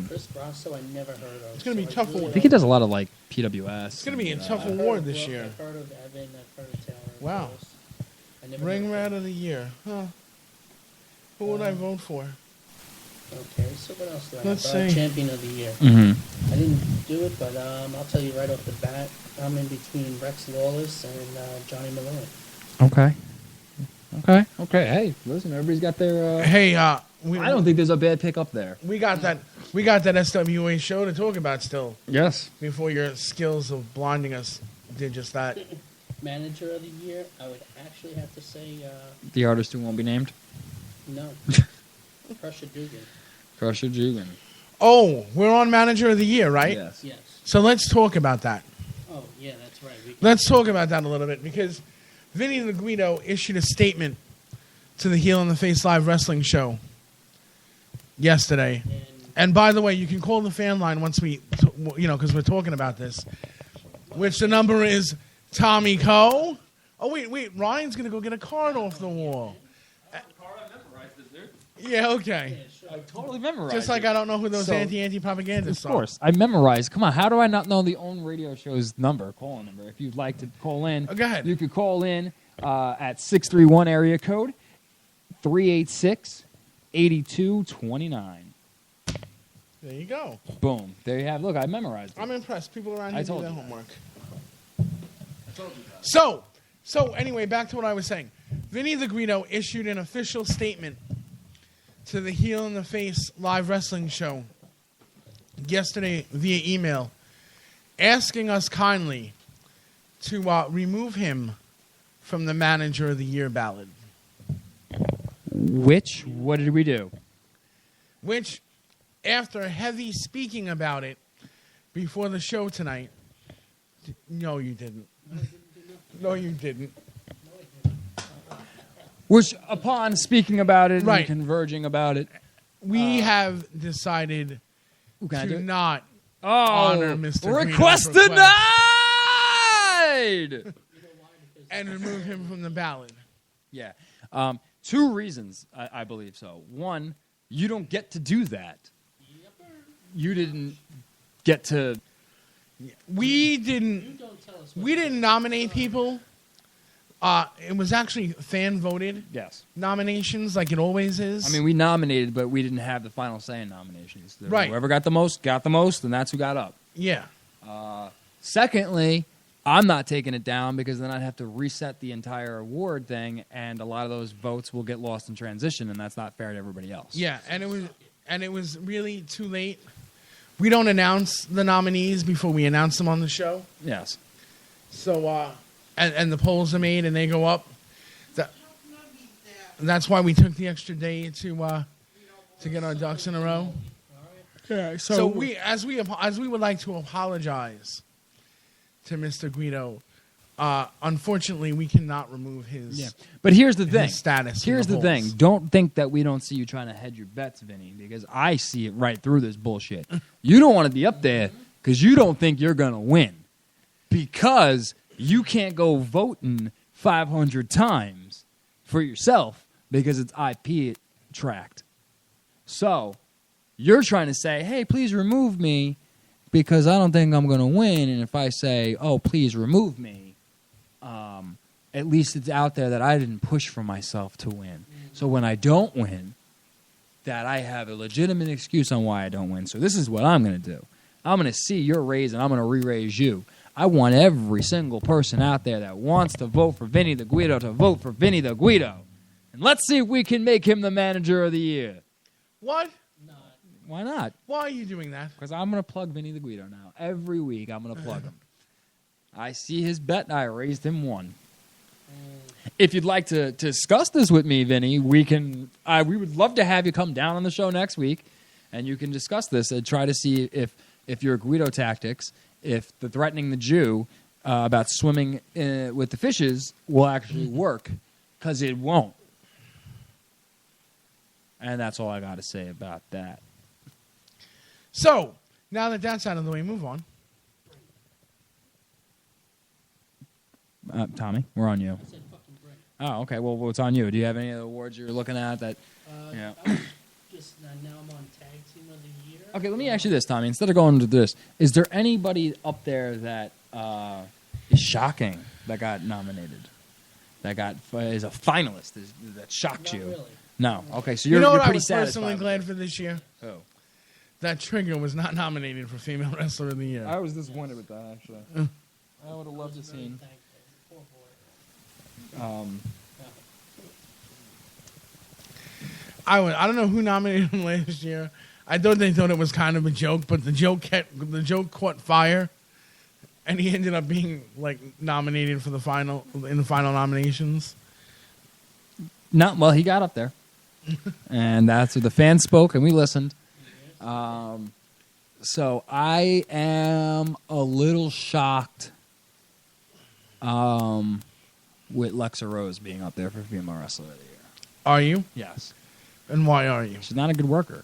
Chris Grasso, I never heard of. It's gonna be so tough really award. I think he does a lot of like PWS. It's going to be a and, tough I've heard award of this Brooke, year. I've heard of Evan. I've heard of Taylor. of Wow. course. I never Ring heard rat of the year. Huh. Who would I vote for? Okay, so what else do I Let's have? see. Champion of the year. Mm-hmm. I didn't do it, but I'll tell you right off the bat, I'm in between Rex Lawless and Johnny Malone. Okay. Hey, listen, everybody's got their. Hey, we, I don't think there's a bad pick up there. we got that. We got that SWA show to talk about still. Yes. Before your skills of blinding us did just that. Manager of the year, I would actually have to say The artist who won't be named. no. Prussia Dugan. Crusher Jugan. Oh, we're on manager of the year, right? Yes. Yes. So let's talk about that. Oh, yeah, that's right. We Let's talk about that a little bit because Vinny the Guido issued a statement to the Heel in the Face Live Wrestling show yesterday. And by the way, you can call the fan line once we, because we're talking about this, which the number is Tommy Coe. Oh, wait, Ryan's going to go get a card off the wall. Yeah, okay. I totally memorized. Just like I don't know who those So- anti-propagandists Of course. I memorized. Come on, how do I not know the own radio show's number, call number? If you'd like to call in, Go ahead. You could call in at 631 area code 386-8229. There you go. Boom. There you have. Look, I memorized it. I'm impressed. People around I here do told their you. homework. So anyway, back to what I was saying. Vinny the Guido issued an official statement to the Heel in the Face live wrestling show yesterday via email, asking us kindly to remove him from the Manager of the Year ballot. What did we do? Which, after heavy speaking about it before the show tonight, no, you didn't. No, you didn't. Which, upon speaking about it Right. and converging about it, We have decided can I do to it? not Oh, honor Mr. request Guido's denied! and remove him from the ballot. Yeah. Two reasons, I believe so. One, you don't get to do that. You didn't get to... We didn't nominate people. It was actually fan voted Yes. nominations, like it always is. I mean, we nominated, but we didn't have the final say in nominations. Right. Whoever got the most, and that's who got up. yeah, Secondly, I'm not taking it down because then I'd have to reset the entire award thing, and a lot of those votes will get lost in transition, and that's not fair to everybody else. yeah, and it was really too late. We don't announce the nominees before we announce them on the show. Yes. So, and the polls are made and they go up. That's why we took the extra day to get our ducks in a row. Yeah. So as we would like to apologize to Mr. Guido. Unfortunately, we cannot remove his. Yeah. But here's the thing. status in Here's the the thing. polls. Don't think that we don't see you trying to hedge your bets, Vinny, because I see it right through this bullshit. You don't want to be up there because you don't think you're going to win. Because you can't go voting 500 times for yourself because it's IP tracked. So you're trying to say, hey, please remove me because I don't think I'm going to win. And if I say, oh, please remove me, at least it's out there that I didn't push for myself to win. So when I don't win, that I have a legitimate excuse on why I don't win. So this is what I'm going to do. I'm going to see your raise and I'm going to re-raise you. I want every single person out there that wants to vote for Vinny the Guido to vote for Vinny the Guido. And let's see if we can make him the manager of the year. What? Why not? Why are you doing that? Because I'm going to plug Vinny the Guido now. Every week I'm going to plug him. I see his bet and I raised him one. If you'd like to discuss this with me, Vinny, we would love to have you come down on the show next week, and you can discuss this and try to see if your Guido tactics, if the threatening the Jew about swimming with the fishes will actually work, because it won't. And that's all I got to say about that. So, now that that's out of the way, move on. Tommy, we're on you. Oh, okay. Well, it's on you. Do you have any other awards you're looking at that? Now I'm on Tag Team of the Year. Okay, let me ask you this, Tommy. Instead of going to this, is there anybody up there that is shocking that got nominated? That is a finalist that shocked you? Really. No. Okay, so You you're know what I pretty was satisfied. personally with glad it. for this year? Who? That Trigger was not nominated for Female Wrestler of the Year. I was disappointed with that, actually. I would have loved to see. Poor boy. I don't know who nominated him last year. I thought they thought it was kind of a joke, but the joke caught fire, and he ended up being like nominated for the final nominations. No, well, he got up there, and that's what the fans spoke, and we listened. So I am a little shocked with Lexa Rose being up there for Female Wrestler of the Year. Are you? Yes, And why are you? she's not a good worker.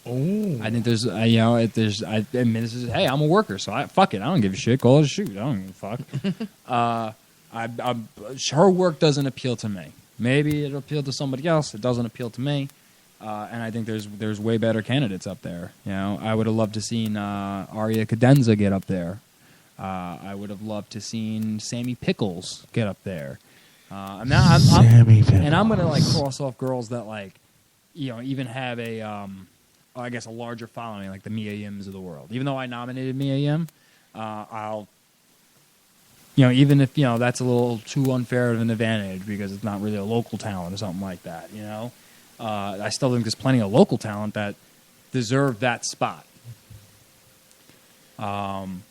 Oh, I think there's, I mean, this is, hey, I'm a worker, so fuck it, I don't give a shit. Go to shoot, I don't give a fuck. Her work doesn't appeal to me. Maybe it'll appeal to somebody else. It doesn't appeal to me. And I think there's way better candidates up there. You know, I would have loved to seen Aria Cadenza get up there. I would have loved to seen Sammy Pickles get up there. And now I'm gonna like cross off girls that like, you know, even have a I guess a larger following, like the Mia Yims of the world. Even though I nominated Mia Yim, I'll, you know, even if, you know, that's a little too unfair of an advantage because it's not really a local talent or something like that, you know. I still think there's plenty of local talent that deserve that spot. And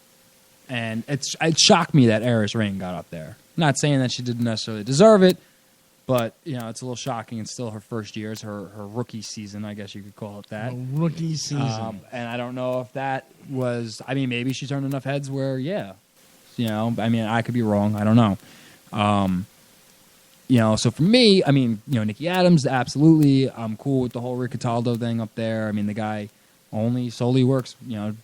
it shocked me that Eris Rain got up there. Not saying that she didn't necessarily deserve it, but, you know, it's a little shocking. It's still her first year. It's her rookie season, I guess you could call it that. a rookie season. And I don't know if that was, I mean, maybe she turned enough heads where, yeah. You know, I mean, I could be wrong. I don't know. You know, so for me, I mean, you know, Nikki Adams, absolutely. I'm cool with the whole Rick Cataldo thing up there. I mean, the guy solely works, you know,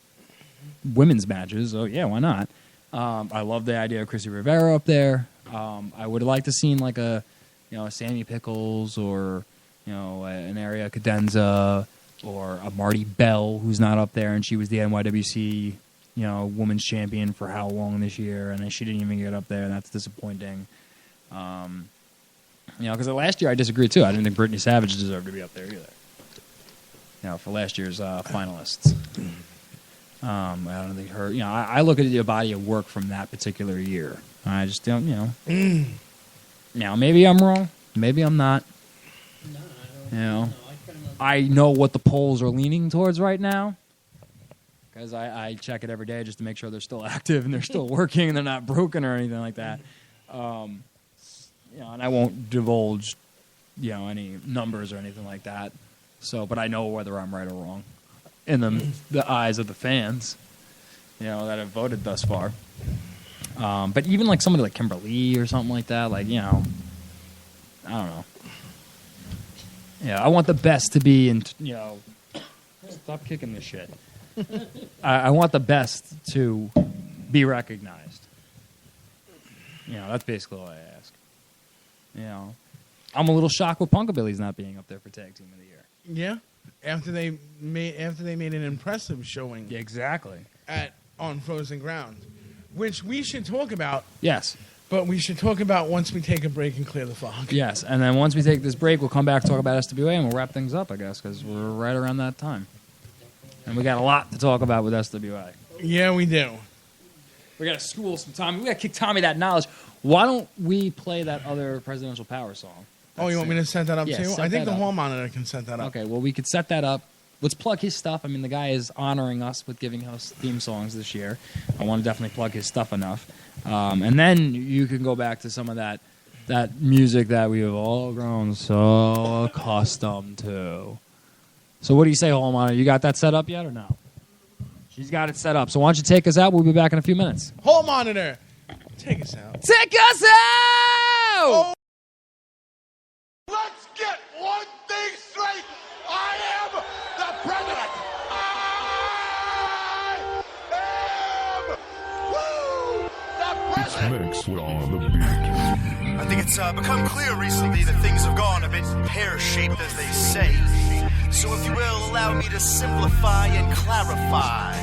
women's matches. So, yeah, why not? I love the idea of Chrissy Rivera up there. I would have liked to seen like a, you know, a Sammy Pickles or, you know, an Aria Cadenza or a Marty Bell who's not up there, and she was the NYWC, you know, women's champion for how long this year, and she didn't even get up there, and that's disappointing. You know, because last year I disagreed too. I didn't think Brittany Savage deserved to be up there either. You know, for last year's finalists. I don't think her. You know, I look at the body of work from that particular year. I just don't. You know. Now maybe I'm wrong. Maybe I'm not. No, I don't. You know. No, I know what the polls are leaning towards right now. Because I check it every day just to make sure they're still active and they're still working and they're not broken or anything like that. You know, and I won't divulge, you know, any numbers or anything like that. So, but I know whether I'm right or wrong in the eyes of the fans, you know, that have voted thus far. But even like somebody like Kimberly or something like that, like, you know, I don't know. Yeah, I want the best to be in, you know, stop kicking this shit. I want the best to be recognized. You know, that's basically all I ask. You know, I'm a little shocked with Punkabilly's not being up there for Tag Team of the Year. Yeah, after they made an impressive showing. Yeah, exactly. On Frozen Ground, which we should talk about. Yes. But we should talk about once we take a break and clear the fog. Yes, and then once we take this break, we'll come back, talk about SWA, and we'll wrap things up, I guess, because we're right around that time. And we got a lot to talk about with SWA. Yeah, we do. We got to school some Tommy. We got to kick Tommy that knowledge. Why don't we play that other Presidential Power song? Oh, you want me to set that up Yeah, too? set I think that the up. hall monitor can set that up. Okay, well, we could set that up. Let's plug his stuff. I mean, the guy is honoring us with giving us theme songs this year. I want to definitely plug his stuff enough. And then you can go back to some of that music that we have all grown so accustomed to. So what do you say, Hall Monitor? You got that set up yet or no? She's got it set up. So why don't you take us out? We'll be back in a few minutes. Hall monitor, take us out. Take us out! Let's get one Mix on the beat. I think it's become clear recently that things have gone a bit pear-shaped, as they say. So if you will, allow me to simplify and clarify.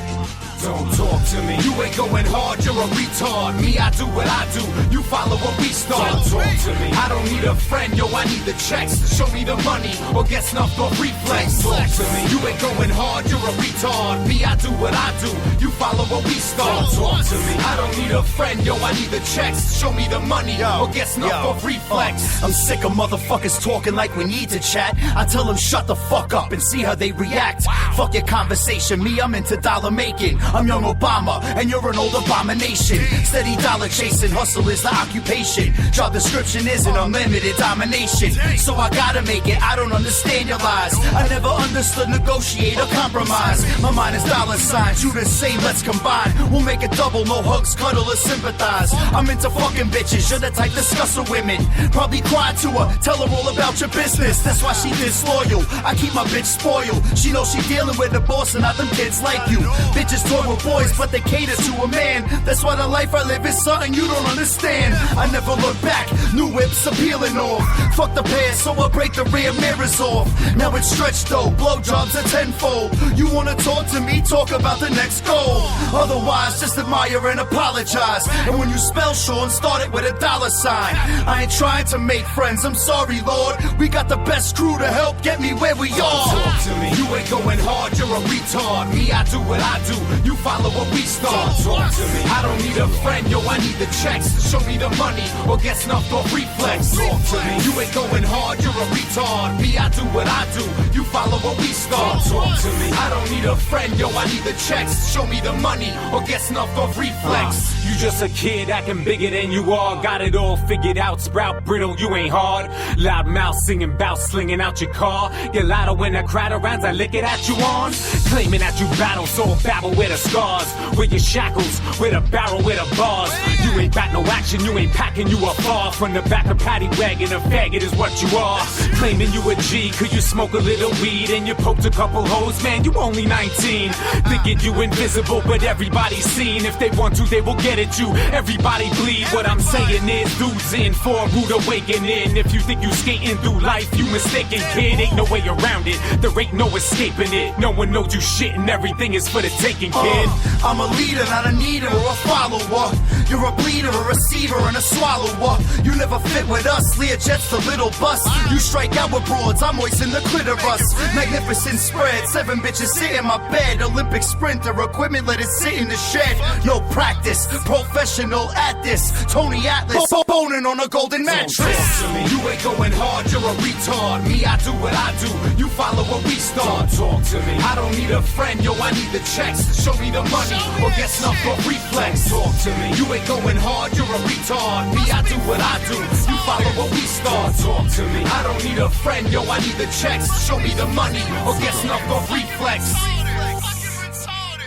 Don't talk to me. You ain't going hard, you're a retard. Me, I do what I do. You follow what we start. Don't talk to me. I don't need a friend, yo, I need the checks. Show me the money or get snuffed off reflex. Don't talk to me. You ain't going hard, you're a retard. Me, I do what I do. You follow what we start. Don't talk to me. I don't need a friend, yo, I need the checks. Show me the money or get snuffed off reflex. I'm sick of motherfuckers talking like we need to chat. I tell them shut the fuck up and see how they react. Fuck your conversation, me, I'm into dollar making. I'm young Obama, and you're an old abomination. Steady dollar chasing, hustle is the occupation. Job description isn't unlimited domination. So I gotta make it, I don't understand your lies. I never understood negotiate or compromise. My mind is dollar signs, you the same, let's combine. We'll make it double, no hugs, cuddle or sympathize. I'm into fucking bitches, you're the type discuss with women. Probably cry to her, tell her all about your business. That's why she disloyal, I keep my bitch spoiled. She knows she dealing with the boss and not them kids like you. Bitches toy with boys, but they cater to a man. That's why the life I live is something you don't understand. I never look back, new whips are peeling off. Fuck the past, so I break the rear mirrors off. Now it's stretched though, blowjobs are tenfold. You wanna talk to me, talk about the next goal. Otherwise, just admire and apologize. And when you spell Sean, start it with a dollar sign. I ain't trying to make friends, I'm sorry, Lord. We got the best crew to help get me where we are. Talk to me. You ain't going hard, you're a retard. Me, I do what I do. You follow what we start. Talk to me. I don't need a friend, yo, I need the checks. Show me the money or get snuffed off reflex. Talk to me. You ain't going hard, you're a retard. Me, I do what I do. You follow what we start. Talk to me. I don't need a friend, yo, I need the checks. Show me the money or get snuffed off reflex. You just a kid acting bigger than you are. Got it all figured out, sprout brittle, you ain't hard. Loud mouth singing bout slinging out your car. Get louder when the crowd around, I lick it at you on. Claiming that you battle, so babble with the scars. With your shackles, with a barrel, with a bars. You ain't got no action, you ain't packing, you are far. From the back of paddy wagon, a faggot is what you are. Claiming you a G, cause you smoke a little weed. And you poked a couple hoes, man, you only 19. Thinking you invisible, but everybody's seen. If they want to, they will get at you. Everybody bleed. What I'm saying is, dudes in for a rude awakening. If you think you skating through life, you mistaken, kid. Ain't no way around it, there ain't no escaping it. No one knows you shit and everything is for the taking, kid. I'm a leader, not a needer or a follower. You're a bleeder, a receiver, and a swallower. You never fit with us, Learjet's the little bus. You strike out with broads, I moisten the clitoris. Magnificent spread, 7 bitches sit in my bed. Olympic sprinter, equipment let it sit in the shed. No practice, professional at this. Tony Atlas, boning on a golden mattress. Talk to me. You ain't going hard, you're a retard. Me, I do what I do. You follow what we start. Talk to me. I don't need a friend, yo, I need the checks. Show me the money or get snuffed off reflex. Talk to me. You ain't going hard, you're a retard. Me, I do what I do. You follow what we start. Talk to me. I don't need a friend, yo, I need the checks. Show me the money or get snuffed off reflex.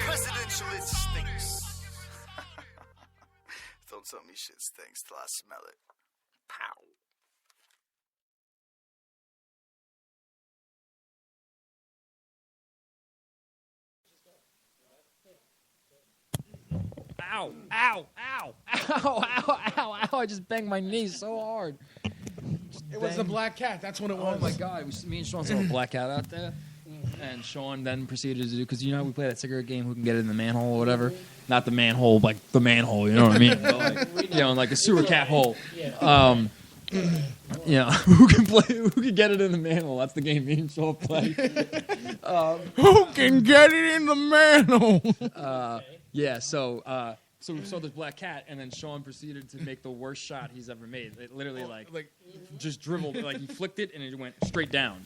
Presidential, it stinks. Don't tell me shit stinks till I smell it. Pow. Ow, ow, ow, ow, ow, ow, ow. I just banged my knee so hard. It was the black cat. That's what it was. Oh my God. Me and Sean saw a black cat out there. And Sean then proceeded to do, because you know how we play that cigarette game, who can get it in the manhole or whatever? Not the manhole, like the manhole, you know what I mean? But like, you know, like a sewer cat hole. You know, who can get it in the manhole? That's the game me and Sean play. Who can get it in the manhole? Yeah, so we saw this black cat, and then Sean proceeded to make the worst shot he's ever made. It literally, like just dribbled, like he flicked it, and it went straight down.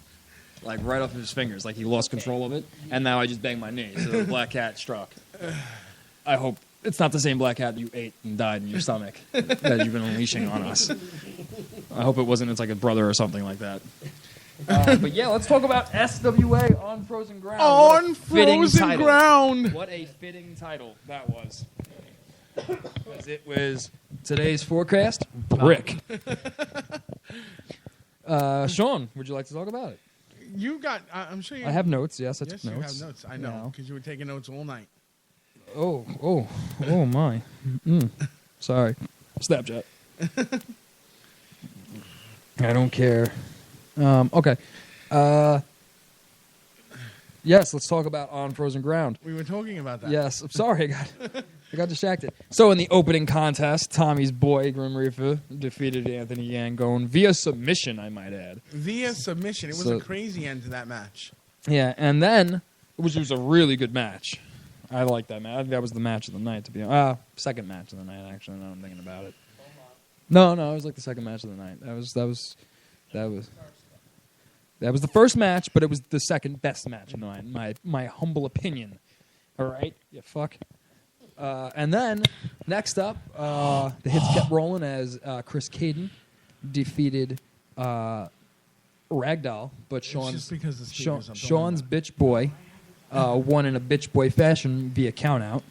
Like right off of his fingers, like he lost control of it, and now I just banged my knee, so the black cat struck. I hope it's not the same black cat you ate and died in your stomach that you've been unleashing on us. I hope it wasn't. It's like a brother or something like that. But yeah, let's talk about SWA on Frozen Ground. On Frozen Ground. What a fitting title that was. Because it was today's forecast, brick. Sean, would you like to talk about it? You got. I'm sure you. I have notes. Yes, I Yes, took you notes. have notes. I know because you were taking notes all night. Oh my. Sorry. Snapchat. I don't care. Okay. Yes, let's talk about On Frozen Ground. We were talking about that. Yes, I'm sorry, I got distracted. So in the opening contest, Tommy's boy, Grim Reaper, defeated Anthony Yangone via submission, I might add. Via submission. It was So- a crazy end to that match. Yeah, and then, which was a really good match. I like that match. That was the match of the night, to be honest. Second match of the night, actually, now I'm thinking about it. No, it was like the second match of the night. That was the first match, but it was the second best match in my humble opinion. All right, you fuck. And then next up, the hits kept rolling as Chris Caden defeated Ragdoll, but just because the speakers are Sean's bitch boy won in a bitch boy fashion via countout.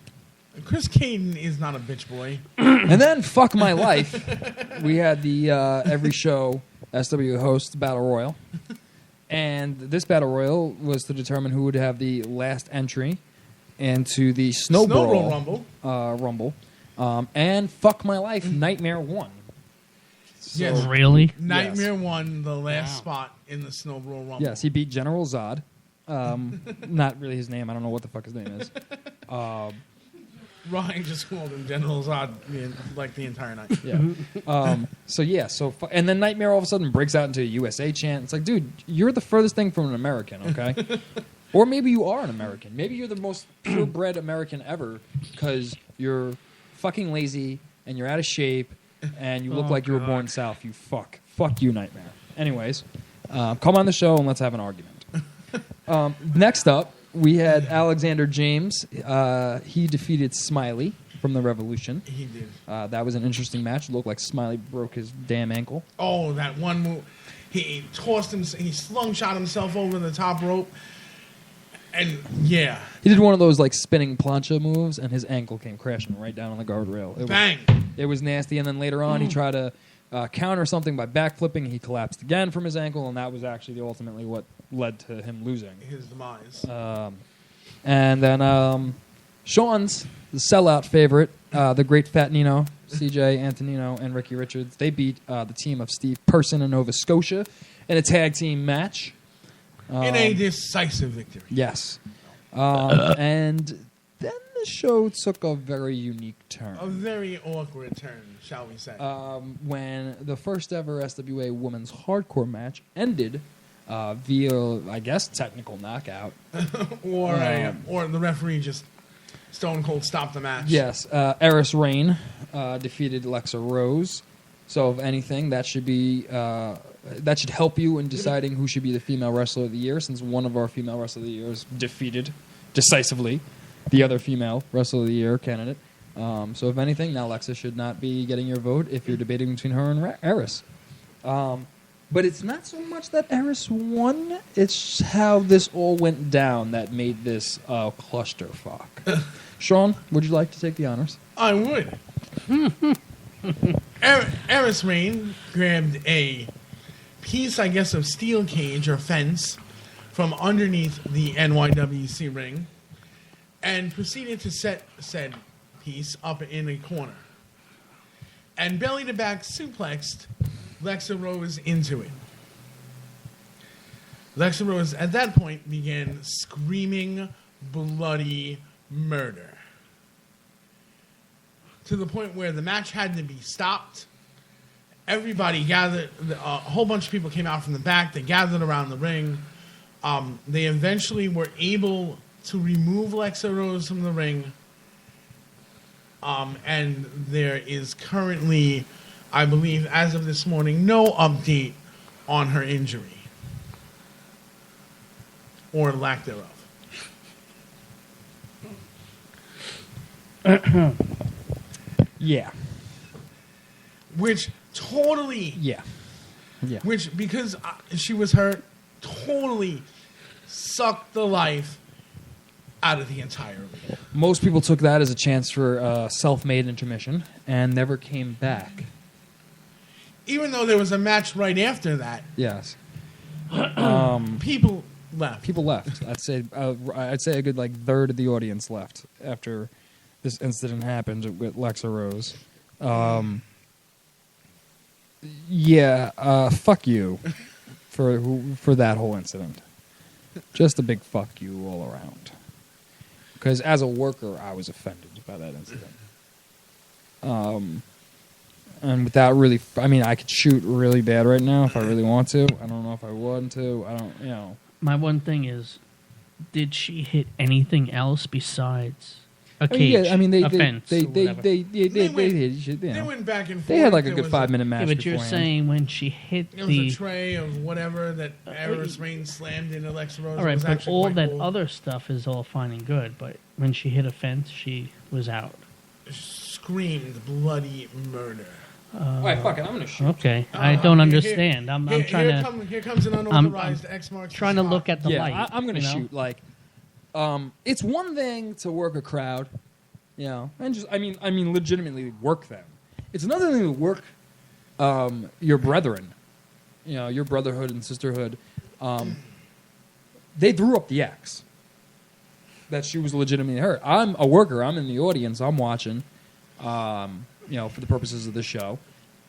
Chris Caden is not a bitch boy. And then, fuck my life, we had the every show SW host Battle Royal. And this Battle Royal was to determine who would have the last entry into the Snowball Rumble. And fuck my life, Nightmare won. Yes. Really? Nightmare won the last spot in the Snowball Rumble. Yes, he beat General Zod. Not really his name. I don't know what the fuck his name is. Ryan just called him General Zod like the entire night. Yeah. And then Nightmare all of a sudden breaks out into a USA chant. It's like, dude, you're the furthest thing from an American, okay? Or maybe you are an American. Maybe you're the most purebred American ever because you're fucking lazy and you're out of shape and you look like you were born south. You fuck. Fuck you, Nightmare. Anyways, come on the show and let's have an argument. Next up, we had Alexander James. He defeated Smiley from the Revolution. He did. That was an interesting match. It looked like Smiley broke his damn ankle. Oh, that one move. He tossed him. He slung shot himself over the top rope. And, yeah. He did one of those, like, spinning plancha moves, and his ankle came crashing right down on the guardrail. Bang. It was nasty. And then later on, he tried to counter something by backflipping. He collapsed again from his ankle, and that was actually ultimately what led to him losing. His demise. And then Sean's the sellout favorite, the Great Fat Nino, CJ Antonino, and Ricky Richards. They beat the team of Steve Person and Nova Scotia in a tag team match. In a decisive victory. Yes. And then the show took a very unique turn. A very awkward turn, shall we say. When the first ever SWA women's hardcore match ended via, I guess, technical knockout. or the referee just stone cold stopped the match. Yes. Eris Rain defeated Lexa Rose. So, if anything, that should be that should help you in deciding who should be the female wrestler of the year, since one of our female wrestler of the years defeated decisively the other female wrestler of the year candidate. So, if anything, now Lexa should not be getting your vote if you're debating between her and Eris. But it's not so much that Eris won; it's how this all went down that made this clusterfuck. Sean, would you like to take the honors? I would. Eris Rain grabbed a piece, I guess, of steel cage or fence from underneath the NYWC ring and proceeded to set said piece up in a corner and belly to back suplexed Lexa Rose into it. Lexa Rose at that point began screaming bloody murder to the point where the match had to be stopped. Everybody gathered, a whole bunch of people came out from the back. They gathered around the ring. They eventually were able to remove Lexa Rose from the ring. And there is currently, I believe, as of this morning, no update on her injury. Or lack thereof. Yeah. Which totally... Yeah. Which, because she was hurt, totally sucked the life out of the entire league. Most people took that as a chance for a self-made intermission and never came back. Even though there was a match right after that. Yes. People left. People left. I'd say a good third of the audience left after this incident happened with Lexa Rose. Yeah, fuck you for that whole incident. Just a big fuck you all around. Because as a worker, I was offended by that incident. And without really, I mean, I could shoot really bad right now if I really want to. I don't know if I want to. I don't, you know. My one thing is, did she hit anything else besides a cage? Yeah, I mean, a fence, or they whatever? They went back and forth. They had like a There good was 5-minute match. Yeah, but you're beforehand. saying when she hit It was the a tray of whatever that Iris Rain slammed into Alexa Rose. all It right, was but actually all quite that cool. other stuff is all fine and good. But when she hit a fence, she was out. Screamed bloody murder. All right, fuck it. I'm gonna shoot. Okay, I don't understand. I'm trying to. Here comes an unauthorized X marks the trying to spot. look at the Yeah, light. I'm gonna you know? shoot. Like, it's one thing to work a crowd, you know, and just I mean, legitimately work them. It's another thing to work your brethren, you know, your brotherhood and sisterhood. They threw up the X that she was legitimately hurt. I'm a worker. I'm in the audience. I'm watching, you know, for the purposes of the show,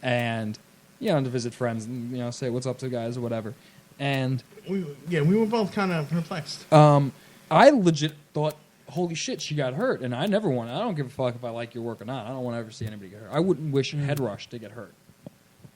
and you know, to visit friends and you know, say what's up to guys or whatever. And we were both kind of perplexed. I legit thought, holy shit, she got hurt, and I never want. I don't give a fuck if I like your work or not. I don't want to ever see anybody get hurt. I wouldn't wish Head Rush to get hurt.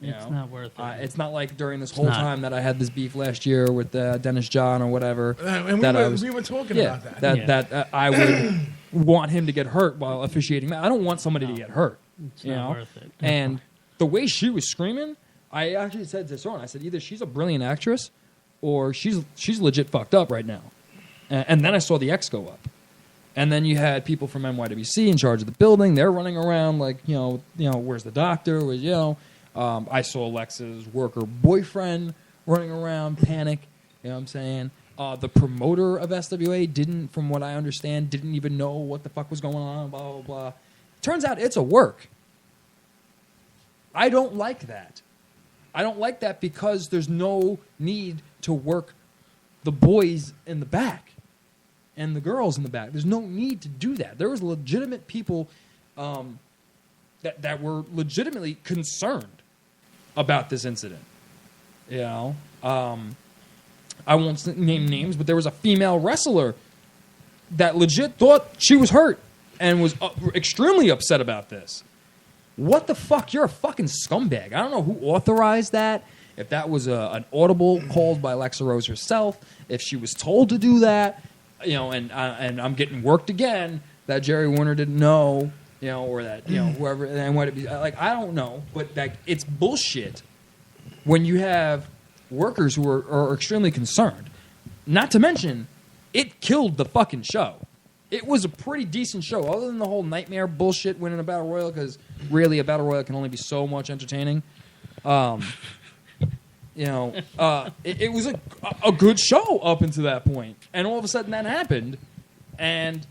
You It's know? not worth it. It's not like during this whole not. time that I had this beef last year with Dennis John or whatever. And that we were talking yeah, about that. that I would want him to get hurt while officiating. I don't want somebody to get hurt. It's you not know? worth it. And the way she was screaming, I actually said to Soren, I said, either she's a brilliant actress or she's legit fucked up right now. And then I saw the X go up. And then you had people from NYWC in charge of the building. They're running around like, you know, where's the doctor? Where's, you know. I saw Alexa's worker boyfriend running around, panic. You know what I'm saying? The promoter of SWA didn't, from what I understand, didn't even know what the fuck was going on, blah, blah, blah. Turns out it's a work. I don't like that. I don't like that because there's no need to work the boys in the back and the girls in the back. There's no need to do that. There was legitimate people that were legitimately concerned about this incident. You know? I won't name names, but there was a female wrestler that legit thought she was hurt and was extremely upset about this. What the fuck? You're a fucking scumbag. I don't know who authorized that. If that was an audible called by Alexa Rose herself, if she was told to do that, you know, and I'm getting worked again, that Jerry Warner didn't know, you know, or that, you know, whoever, and what it be, like, I don't know, but like, it's bullshit when you have workers who are extremely concerned. Not to mention, it killed the fucking show. It was a pretty decent show, other than the whole nightmare bullshit winning a battle royal, because really a battle royal can only be so much entertaining. You know, it was a good show up until that point, and all of a sudden that happened, and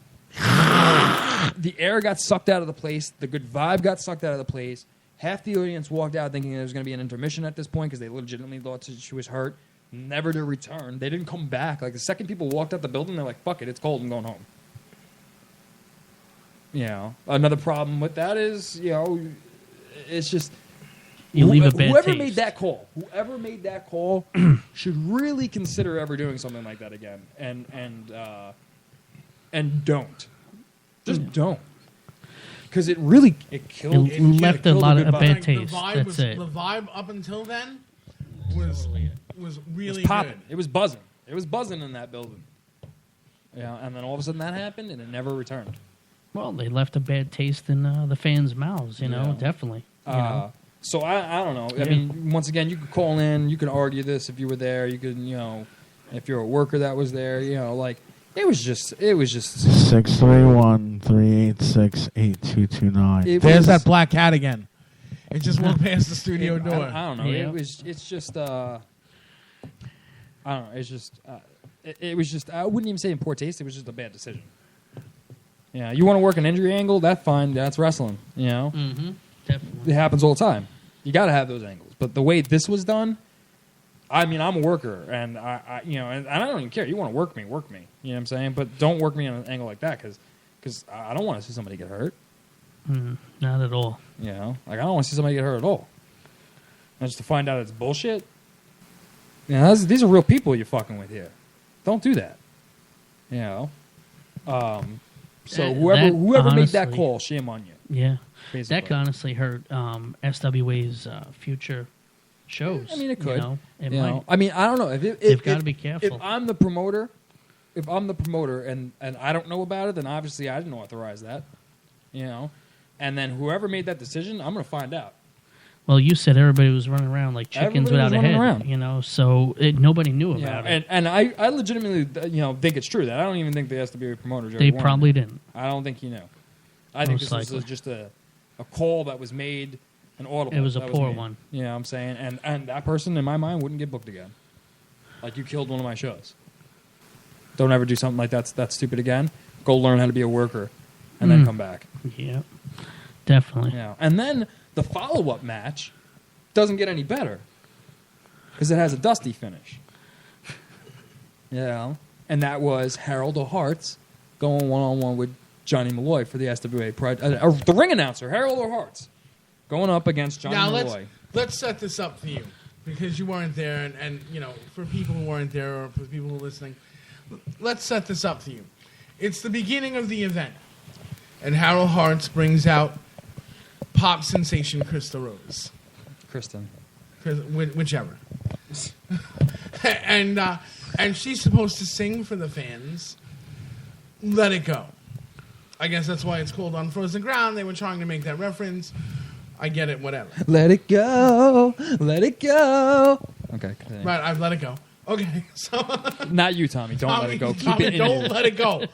the air got sucked out of the place, the good vibe got sucked out of the place. Half the audience walked out thinking there was going to be an intermission at this point because they legitimately thought she was hurt, never to return. They didn't come back. Like the second people walked out the building, they're like, "Fuck it, it's cold, I'm going home." You know, another problem with that is, you know, it's just You leave a bad whoever taste. made that call should really consider ever doing something like that again, and don't, just don't, because it killed. It left a killed lot good of vibe. bad The taste. vibe That's was, it. The vibe up until then was really It was popping. good. It was buzzing. It was buzzing in that building. Yeah, and then all of a sudden that happened, and it never returned. Well, they left a bad taste in the fans' mouths, you know, Yeah. definitely. You know? So I don't know. I Yeah. mean, once again, you could call in, you could argue this if you were there. You could, you know, if you're a worker that was there, you know, like it was just 631-386-8229. It There's was- that black cat again. It just went past the studio I door. don't know. Yeah. It's just I don't know. It's just it was just I wouldn't even say in poor taste. It was just a bad decision. Yeah, you want to work an injury angle? That's fine. That's wrestling. You know, Mm-hmm. Definitely. it happens all the time. You got to have those angles. But the way this was done, I mean, I'm a worker, and I you know, and I don't even care. You want to work me, work me. You know what I'm saying? But don't work me on an angle like that because I don't want to see somebody get hurt. Not at all. You know, like I don't want to see somebody get hurt at all. And just to find out it's bullshit. You know, these are real people you're fucking with here. Don't do that. You know. So whoever made that honestly, call, shame on you. Yeah. Basically. That could honestly hurt SWA's future shows. I mean, it could. You know, it You might. know? I mean, I don't know. They've gotta be careful. If I'm the promoter, and I don't know about it, then obviously I didn't authorize that. You know, and then whoever made that decision, I'm going to find out. Well, you said everybody was running around like chickens Everybody was without a running head. around. You know, so nobody knew You know, about it. and I legitimately think it's true that I don't even think the SWA promoter. They probably didn't. I don't think he knew. I think Most this was likely. just a call that was made, an audible. It was a that poor made. one. You know what I'm saying? And that person, in my mind, wouldn't get booked again. Like, you killed one of my shows. Don't ever do something like that stupid again. Go learn how to be a worker and then come back. Yeah, definitely. Yeah. And then the follow-up match doesn't get any better because it has a dusty finish. Yeah. And that was Harold O'Hart's going one-on-one with Johnny Malloy for the SWA Pride. The ring announcer, Harold O'Hart's, going up against Johnny Now Malloy. let's set this up for you because you weren't there, and you know, for people who weren't there or for people who are listening, let's set this up for you. It's the beginning of the event, and Harold Hartz brings out pop sensation Krista Rose, Kristen. whichever, and she's supposed to sing for the fans. Let It Go. I guess that's why it's called On Frozen Ground. They were trying to make that reference. I get it, whatever. Let it go. Let it go. Okay. Continue. Right, I've let it go. Okay, so... Not you, Tommy. Don't let it go. Keep Tommy, it in don't you. let it go.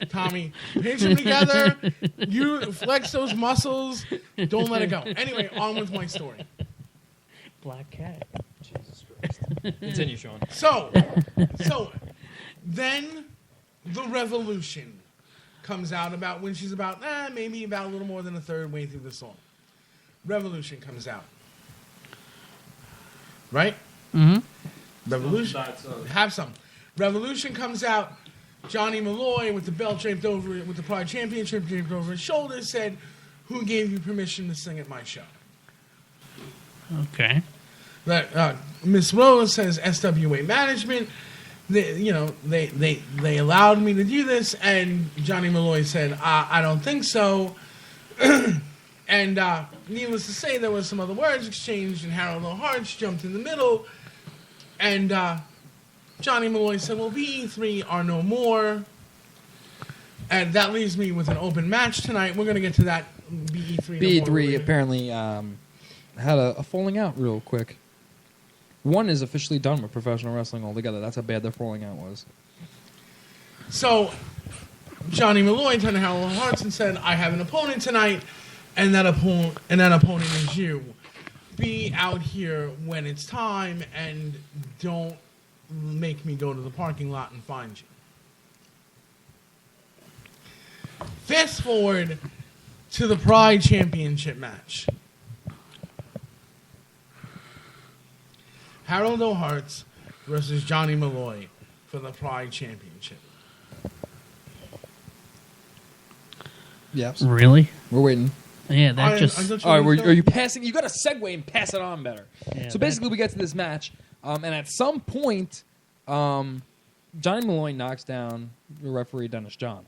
Tommy, pinch them together. You flex those muscles. Don't let it go. Anyway, on with my story. Black cat. Jesus Christ. Continue, Sean. So then the revolution comes out about when she's about, maybe about a little more than a third way through the song. Revolution comes out. Right? Mm-hmm. Revolution. Have some. Revolution comes out. Johnny Malloy with the belt draped over it, with the Pride Championship draped over his shoulders, said, "Who gave you permission to sing at my show?" Okay. That Miss Rose says SWA management. They allowed me to do this, and Johnny Malloy said, "I don't think so." And needless to say, there was some other words exchanged, and Harold O'Hartz jumped in the middle. And Johnny Malloy said, well, BE3 are no more. And that leaves me with an open match tonight. We're going to get to that BE3. BE3 apparently had a falling out real quick. One is officially done with professional wrestling altogether. That's how bad their falling out was. So Johnny Malloy turned to Harold O'Hartz and said, I have an opponent tonight, and that opponent is you. Be out here when it's time, and don't make me go to the parking lot and find you. Fast forward to the Pride Championship match. Harold O'Hartz versus Johnny Malloy for the Pride Championship. Yes. Really? We're waiting. Yeah, that just... All right, are you passing? You got to segue and pass it on better. Yeah, so basically, we get to this match, and at some point, Johnny Malloy knocks down the referee Dennis John.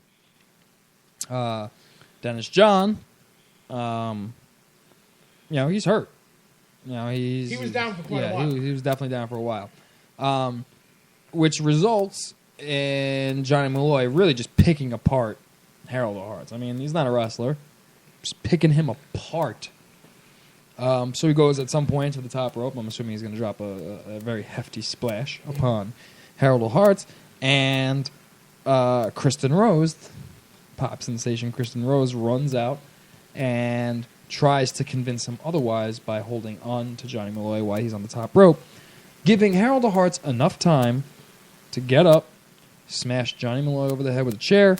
Dennis John, he's hurt. He was down for quite a while. He was definitely down for a while, which results in Johnny Malloy really just picking apart Harold O'Hartz. I mean, he's not a wrestler. Just picking him apart. So he goes at some point to the top rope. I'm assuming he's going to drop a very hefty splash upon Harold O'Hartz. And Kristen Rose, pop sensation Kristen Rose, runs out and tries to convince him otherwise by holding on to Johnny Malloy while he's on the top rope, giving Harold O'Hartz enough time to get up, smash Johnny Malloy over the head with a chair,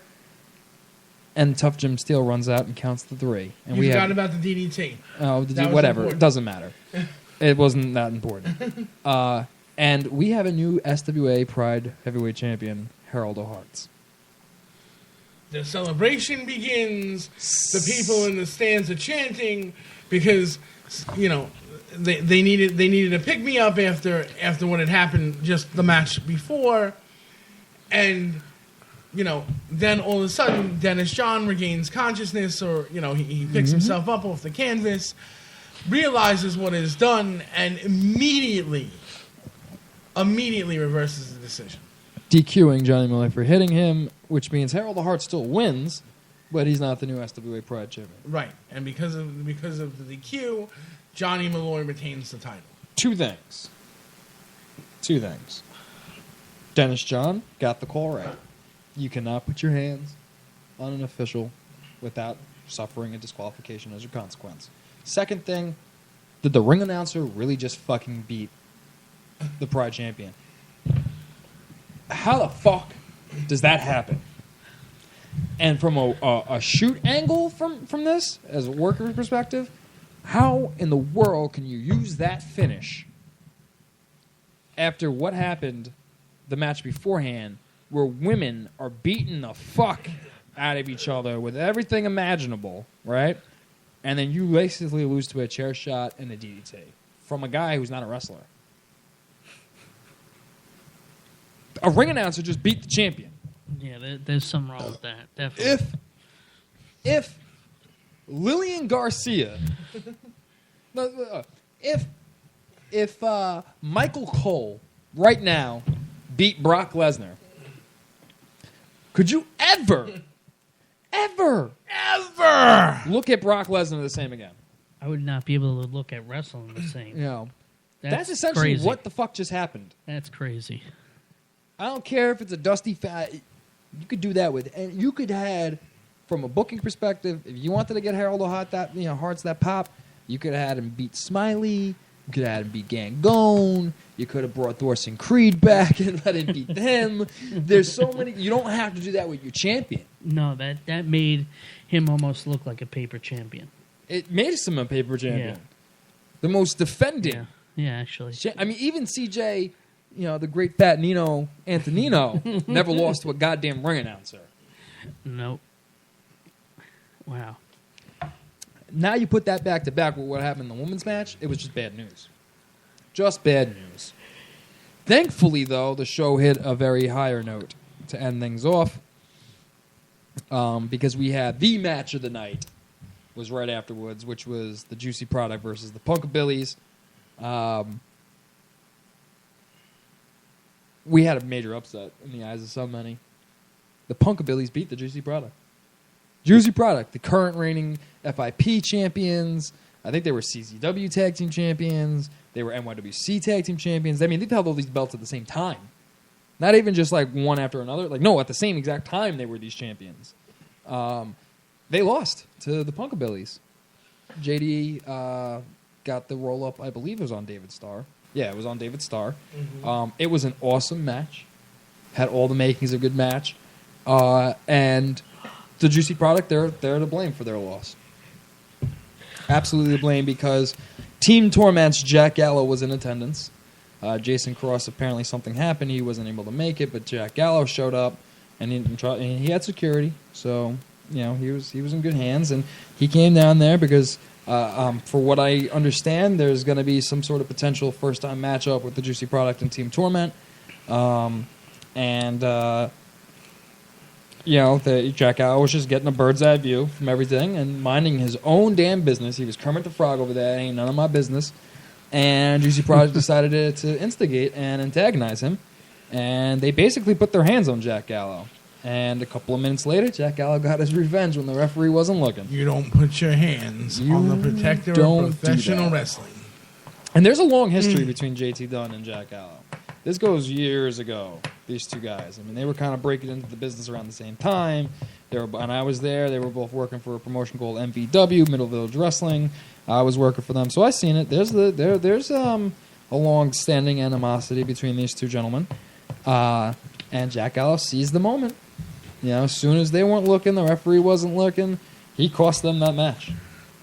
and Tough Jim Steele runs out and counts the 3. And you forgot about the DDT. Oh, important. whatever. It doesn't matter. It wasn't that important. And we have a new SWA Pride Heavyweight Champion, Harold O'Hartz. The celebration begins. The people in the stands are chanting because you know, they needed to pick me up after what had happened just the match before, and you know, then all of a sudden Dennis John regains consciousness, or you know, he picks himself up off the canvas, realizes what is done, and immediately reverses the decision. DQing Johnny Malloy for hitting him, which means Harold the Heart still wins, but he's not the new SWA Pride champion. Right, and because of the DQ, Johnny Malloy retains the title. Two things. Dennis John got the call right. You cannot put your hands on an official without suffering a disqualification as your consequence. Second thing, did the ring announcer really just fucking beat the Pride champion? How the fuck does that happen? And from a shoot angle from this, as a worker's perspective, how in the world can you use that finish after what happened the match beforehand, where women are beating the fuck out of each other with everything imaginable, right? And then you basically lose to a chair shot and a DDT from a guy who's not a wrestler. A ring announcer just beat the champion. Yeah, there's something wrong with that. Definitely. If Lillian Garcia, if Michael Cole right now beat Brock Lesnar, could you ever look at Brock Lesnar the same again? I would not be able to look at wrestling the same. You know, that's essentially crazy. what the fuck just happened. That's crazy. I don't care if it's a dusty fat. You could do that with, and you could had, from a booking perspective, if you wanted to get Harold O'Hart hearts that pop, you could have had him beat Smiley. You could have had him beat Gangone. You could have brought Thorson Creed back and let him beat them. There's so many. You don't have to do that with your champion. No, that made him almost look like a paper champion. It made him a paper champion. Yeah. The most defending. Yeah, actually. I mean, even CJ, the great fat Nino Antonino, never lost to a goddamn ring announcer. Nope. Wow. Now you put that back to back with what happened in the women's match, it was just bad news. Just bad news. Thankfully, though, the show hit a very higher note to end things off, because we had the match of the night was right afterwards, which was the Juicy Product versus the Punkabillies. We had a major upset in the eyes of so many. The Punkabillies beat the Juicy Product. Juicy Product, the current reigning FIP champions. I think they were CZW Tag Team champions. They were NYWC Tag Team champions. I mean, they've held all these belts at the same time. Not even just like one after another. Like, no, at the same exact time they were these champions. They lost to the Punkabillies. JD got the roll-up, I believe it was on David Starr. Yeah, it was on David Starr. Mm-hmm. It was an awesome match. Had all the makings of a good match. And the Juicy Product, they're to blame for their loss. Absolutely to blame, because Team Torment's Jack Gallo was in attendance. Jason Cross, apparently something happened. He wasn't able to make it, but Jack Gallo showed up, and he had security. So, he was in good hands. And he came down there because, for what I understand, there's going to be some sort of potential first-time matchup with the Juicy Product and Team Torment. Jack Gallo was just getting a bird's eye view from everything and minding his own damn business. He was Kermit the Frog over there. Ain't none of my business. And Juicy Product decided to instigate and antagonize him. And they basically put their hands on Jack Gallo. And a couple of minutes later, Jack Gallo got his revenge when the referee wasn't looking. You don't put your hands on the protector of professional wrestling. And there's a long history between JT Dunn and Jack Gallo. This goes years ago, these two guys. I mean, they were kind of breaking into the business around the same time. And I was there. They were both working for a promotion called MVW, Middle Village Wrestling. I was working for them. So I seen it. There's a long-standing animosity between these two gentlemen. And Jack Gallo seized the moment. As soon as they weren't looking, the referee wasn't looking, he cost them that match.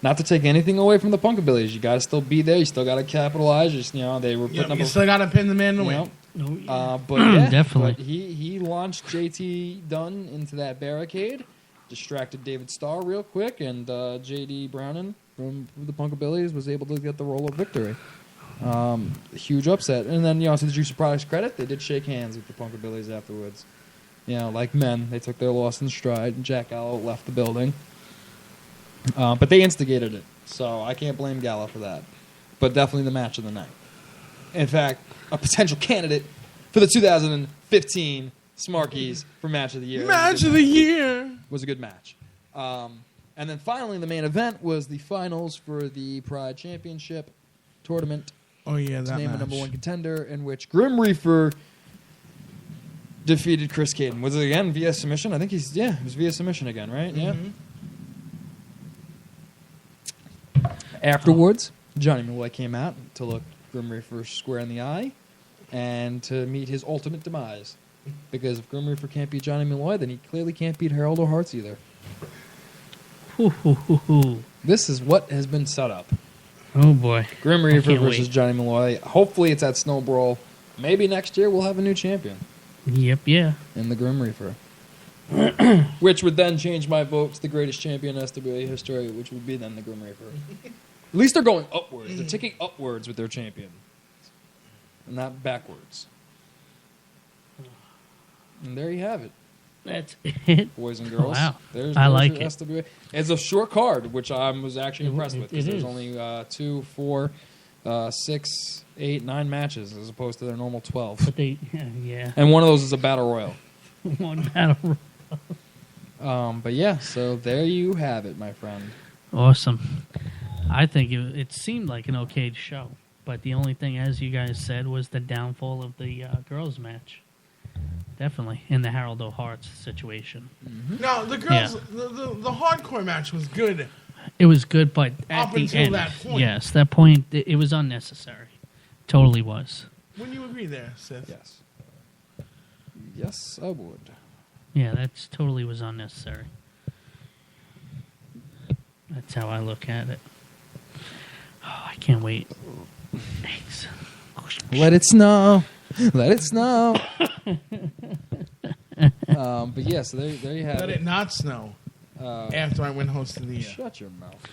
Not to take anything away from the Punkabillies. You got to still be there. You still got to capitalize. They were putting up. You still got to pin the man to win. But yeah, definitely. But he launched JT Dunn into that barricade. distracted David Starr real quick, and J.D. Browning from the Punkabillies was able to get the roll of victory. Huge upset. And then, to the Juicy Products credit, they did shake hands with the Punkabillies afterwards. Like men, they took their loss in stride, and Jack Gallo left the building. But they instigated it, so I can't blame Gallo for that. But definitely the match of the night. In fact, a potential candidate for the 2015 Smarkies for Match of the Year. Match of the Year was a good match. And then finally, the main event was the finals for the Pride Championship tournament. Oh, yeah, to that name match. a number one contender, in which Grim Reaper defeated Chris Caden. Was it again via submission? I think it was via submission again, right? Mm-hmm. Yeah. Afterwards, Johnny Malloy came out to look Grim Reaper square in the eye and to meet his ultimate demise. Because if Grim Reaper can't beat Johnny Malloy, then he clearly can't beat Harold O'Hart's either. This is what has been set up. Oh, boy. Grim Reaper can't versus wait. Johnny Malloy. Hopefully it's at Snow Brawl. Maybe next year we'll have a new champion Yep, yeah. in the Grim Reaper. Which would then change my vote to the greatest champion in SWA history, which would be then the Grim Reaper. At least they're going upwards. They're ticking upwards with their champion. And not backwards. And there you have it, That's it. boys and girls. Wow. There's I like your it. SWA. It's a short card, which I was actually impressed with. Because it there's is. only 2, 4, 6, 8, 9 matches as opposed to their normal 12. But they, yeah. And one of those is a battle royal. One battle. But yeah, so there you have it, my friend. Awesome. I think it seemed like an okay show. But the only thing, as you guys said, was the downfall of the girls' match. Definitely. In the Harold O'Hart's situation. No, the girls, the hardcore match was good. It was good, but at Up the until end, that point. yes, that point, it was unnecessary. Totally was. Wouldn't you agree there, Sith? Yes. Yes, I would. Yeah, that totally was unnecessary. That's how I look at it. Oh, I can't wait. Thanks. Let it snow. Let it snow. But yeah, so there you have Let it not snow after I win host of the year. Shut your mouth.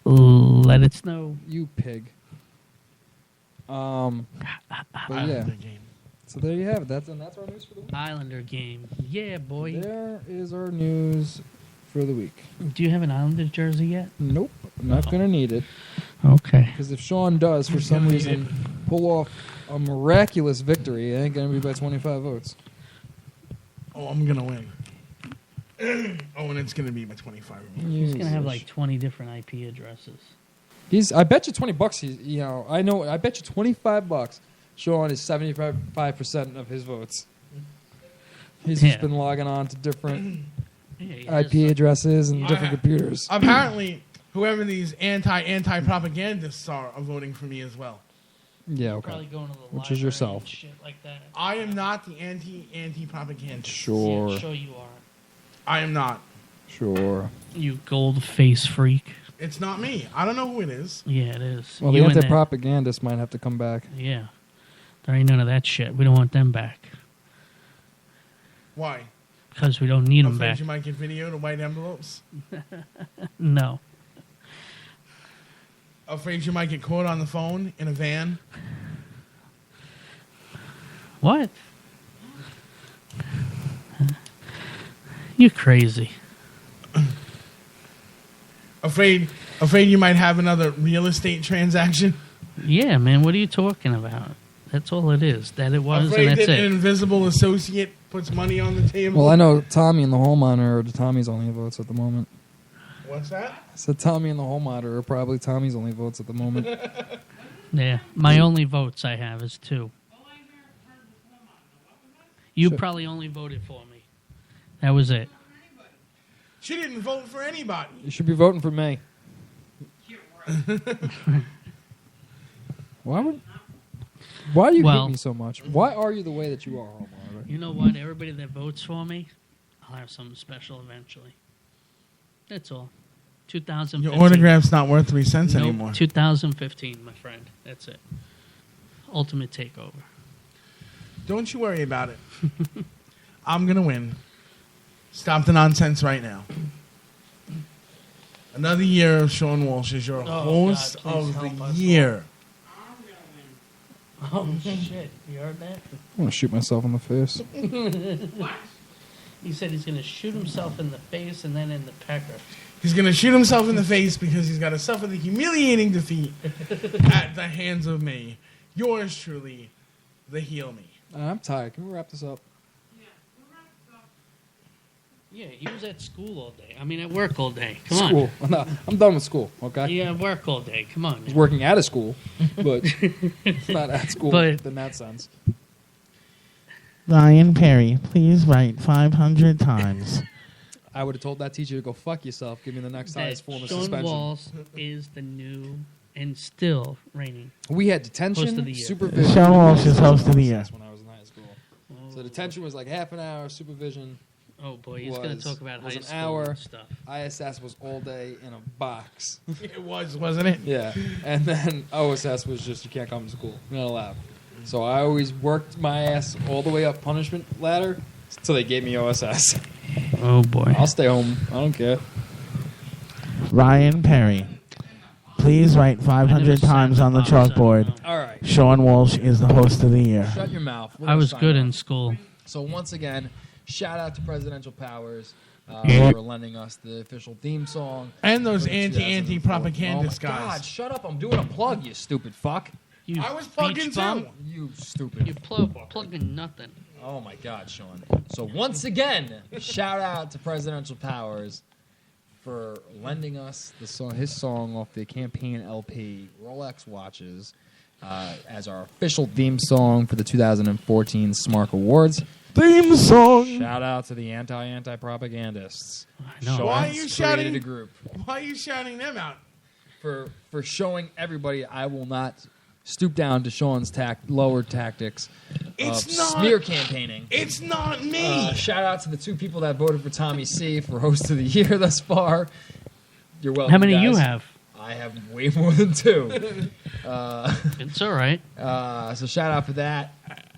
Let it snow. You pig. But yeah. Islander game. So there you have it. That's our news for the week. Islander game. Yeah, boy. There is our news for the week. Do you have an Islander jersey yet? Nope. I'm not going to need it. Okay. Because if Sean does, for some reason, pull off a miraculous victory, it ain't going to be by 25 votes. Oh, I'm going to win. Oh, and it's going to be by 25. He's going to have like 20 different IP addresses. I bet you $20. I bet you $25. Sean is 75% of his votes. He's just been logging on to different IP addresses and different computers. Apparently, whoever these anti-propagandists are voting for me as well. Yeah, okay. Probably going to the Which is library yourself. and shit like that. I am not the anti-propagandist. Sure. Yeah, sure you are. I am not. Sure. You gold face freak. It's not me. I don't know who it is. Yeah, it is. Well, You the and that- anti-propagandist might have to come back. Yeah. There ain't none of that shit. We don't want them back. Why? Because we don't need them Afraid back. you might get video to white envelopes? No. Afraid you might get caught on the phone in a van? What? You're crazy. Afraid you might have another real estate transaction? Yeah, man. What are you talking about? That's all it is. That it was, Afraid and that's that an it. invisible associate puts money on the table? Well, I know Tommy and the Hole Monitor are Tommy's only votes at the moment. What's that? I said Tommy and the Hole Monitor are probably Tommy's only votes at the moment. Yeah. My only votes I have is 2. You probably only voted for me. That was it. She didn't vote for anybody. You should be voting for me. Why do you hate me so much? Why are you the way that you are, Hole Monitor? You know what? Everybody that votes for me, I'll have something special eventually. That's all. 2015. Your autograph's not worth 3 cents Nope, anymore. 2015, my friend. That's it. Ultimate takeover. Don't you worry about it. I'm going to win. Stop the nonsense right now. Another year of Sean Walsh as your host God, please of help the us. year. Oh, shit. You heard that? I want to shoot myself in the face. He said he's going to shoot himself in the face and then in the pecker. He's going to shoot himself in the face because he's got to suffer the humiliating defeat at the hands of me. Yours truly, the Heal Me. I'm tired. Can we wrap this up? Yeah, he was at school all day. I mean, at work all day. Come School. I'm done with school, okay? on. Yeah, work all day. Come on. I was working at a school, but not at school But- in that sense. Ryan Perry, please write 500 times. I would have told that teacher to go fuck yourself. Give me the next That highest form of Sean suspension. Walsh is the new and still reigning. We had Host of detention, the year. supervision. Sean Walsh is host of the year. When I was in high school. So detention was like half an hour. Supervision, Oh, boy, he's going to talk about high was an school hour. and stuff. ISS was all day in a box. It was, wasn't it? Yeah. And then OSS was just you can't come to school. You're not allowed. So I always worked my ass all the way up punishment ladder until they gave me OSS. Oh, boy. I'll stay home. I don't care. Ryan Perry, please write 500 times on the chalkboard. All right. Sean Walsh is the host of the year. Shut your mouth. We're I gonna was sign good off. in school. So once again, shout out to Presidential Powers Yeah. for lending us the official theme song. And those for the 2004. propagandist Oh my guys. God, shut up. I'm doing a plug, you stupid fuck. You I was plugged beach in bum. too. You stupid. You plugging nothing. Oh my God, Sean. So once again, shout out to Presidential Powers for lending us his song off the campaign LP, Rolex Watches, as our official theme song for the 2014 SMARC Awards. Theme song. Shout out to the anti-propagandists. I know. Why are Sean's you created shouting? a group Why are you shouting them out? for showing everybody I will not stoop down to Sean's lower tactics It's of not- smear campaigning. It's not me. Shout out to the two people that voted for Tommy C for host of the year thus far. You're welcome. How many guys. you have? I have way more than two. It's all right. So shout out for that.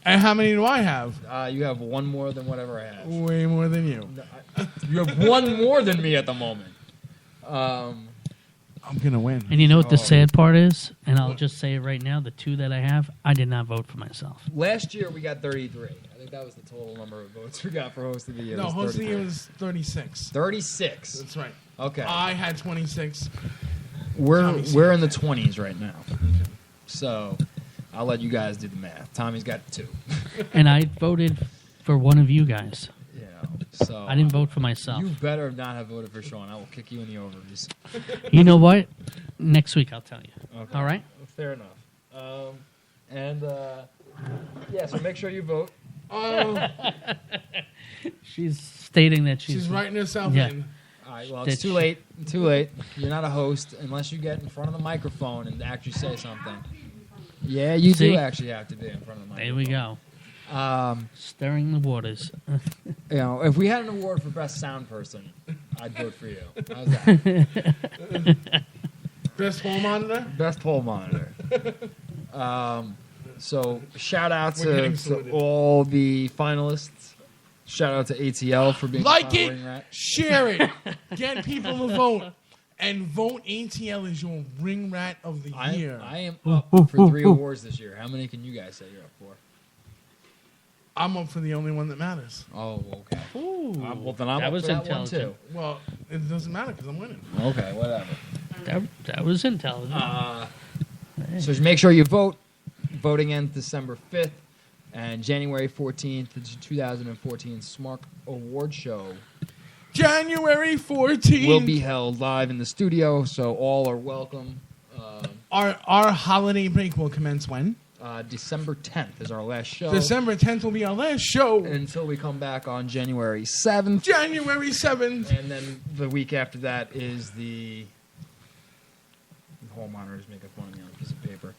And how many do I have? You have one more than whatever I have. Way more than you. You have one more than me at the moment. I'm going to win. And you know what the sad part is? And I'll just say it right now. The two that I have, I did not vote for myself. Last year we got 33. I think that was the total number of votes we got for host of the year. No, was host of the year 33. was 36. 36. That's right. Okay. I had 26. We're Tommy C. in the 20s right now. So I'll let you guys do the math. Tommy's got 2. And I voted for one of you guys. You know, so I didn't vote for myself. You better not have voted for Sean. I will kick you in the ovaries. You know what? Next week I'll tell you. Okay. All right? Fair enough. Yeah, so make sure you vote. Oh, She's stating that she's writing herself Yeah. in. All right, well, it's Bitch. too late. Too late. You're not a host unless you get in front of the microphone and actually say something. Yeah, you See? do actually have to be in front of the There microphone. we go. Stirring the waters. You know, if we had an award for best sound person, I'd vote for you. How's that? Best hall monitor? Best poll monitor. So shout out We're getting to sorted. all the finalists. Shout out to ATL for being Like the it, final ring rat. share it, get people to vote, and vote ATL as your ring rat of the year. I am up for 3 awards this year. How many can you guys say you're up for? I'm up for the only one that matters. Oh, okay. Ooh, Well, then I'm that up was for that intelligent. one too. Well, it doesn't matter because I'm winning. Okay, whatever. That was intelligent. So make sure you vote. Voting ends December 5th. And January 14th, the 2014 SMARC Award Show January 14th. will be held live in the studio, so all are welcome. Our holiday break will commence when? December 10th is our last show. December 10th will be our last show. Until we come back on January 7th. January 7th. And then the week after that is the hall monitors making fun of me on a piece of paper.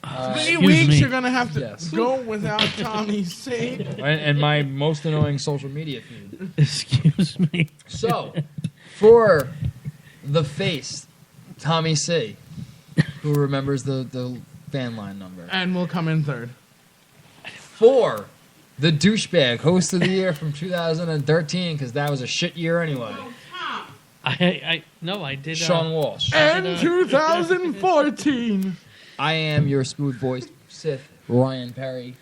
3 Excuse weeks me. you're going to have to Yes. go without Tommy C. And my most annoying social media feed. Excuse me. So, for the face, Tommy C, who remembers the fan line number. And we'll come in third. For The douchebag host of the year from 2013, because that was a shit year anyway. I did. Sean Walsh. And 2014. I am your smooth-voiced Sith, Ryan Perry.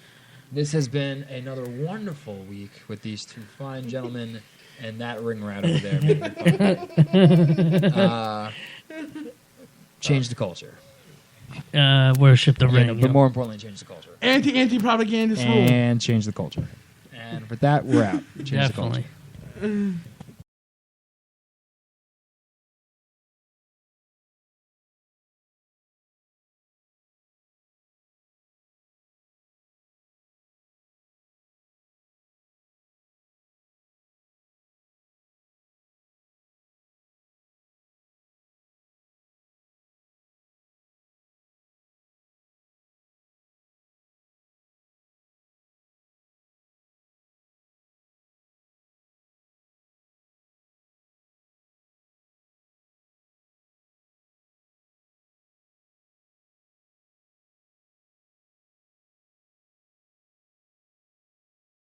This has been another wonderful week with these two fine gentlemen and that ring rat over there. Change the culture. Worship the ring. But more importantly, change the culture. Anti-propagandist rule. And change the culture. And with that, we're out. Change Definitely. the culture.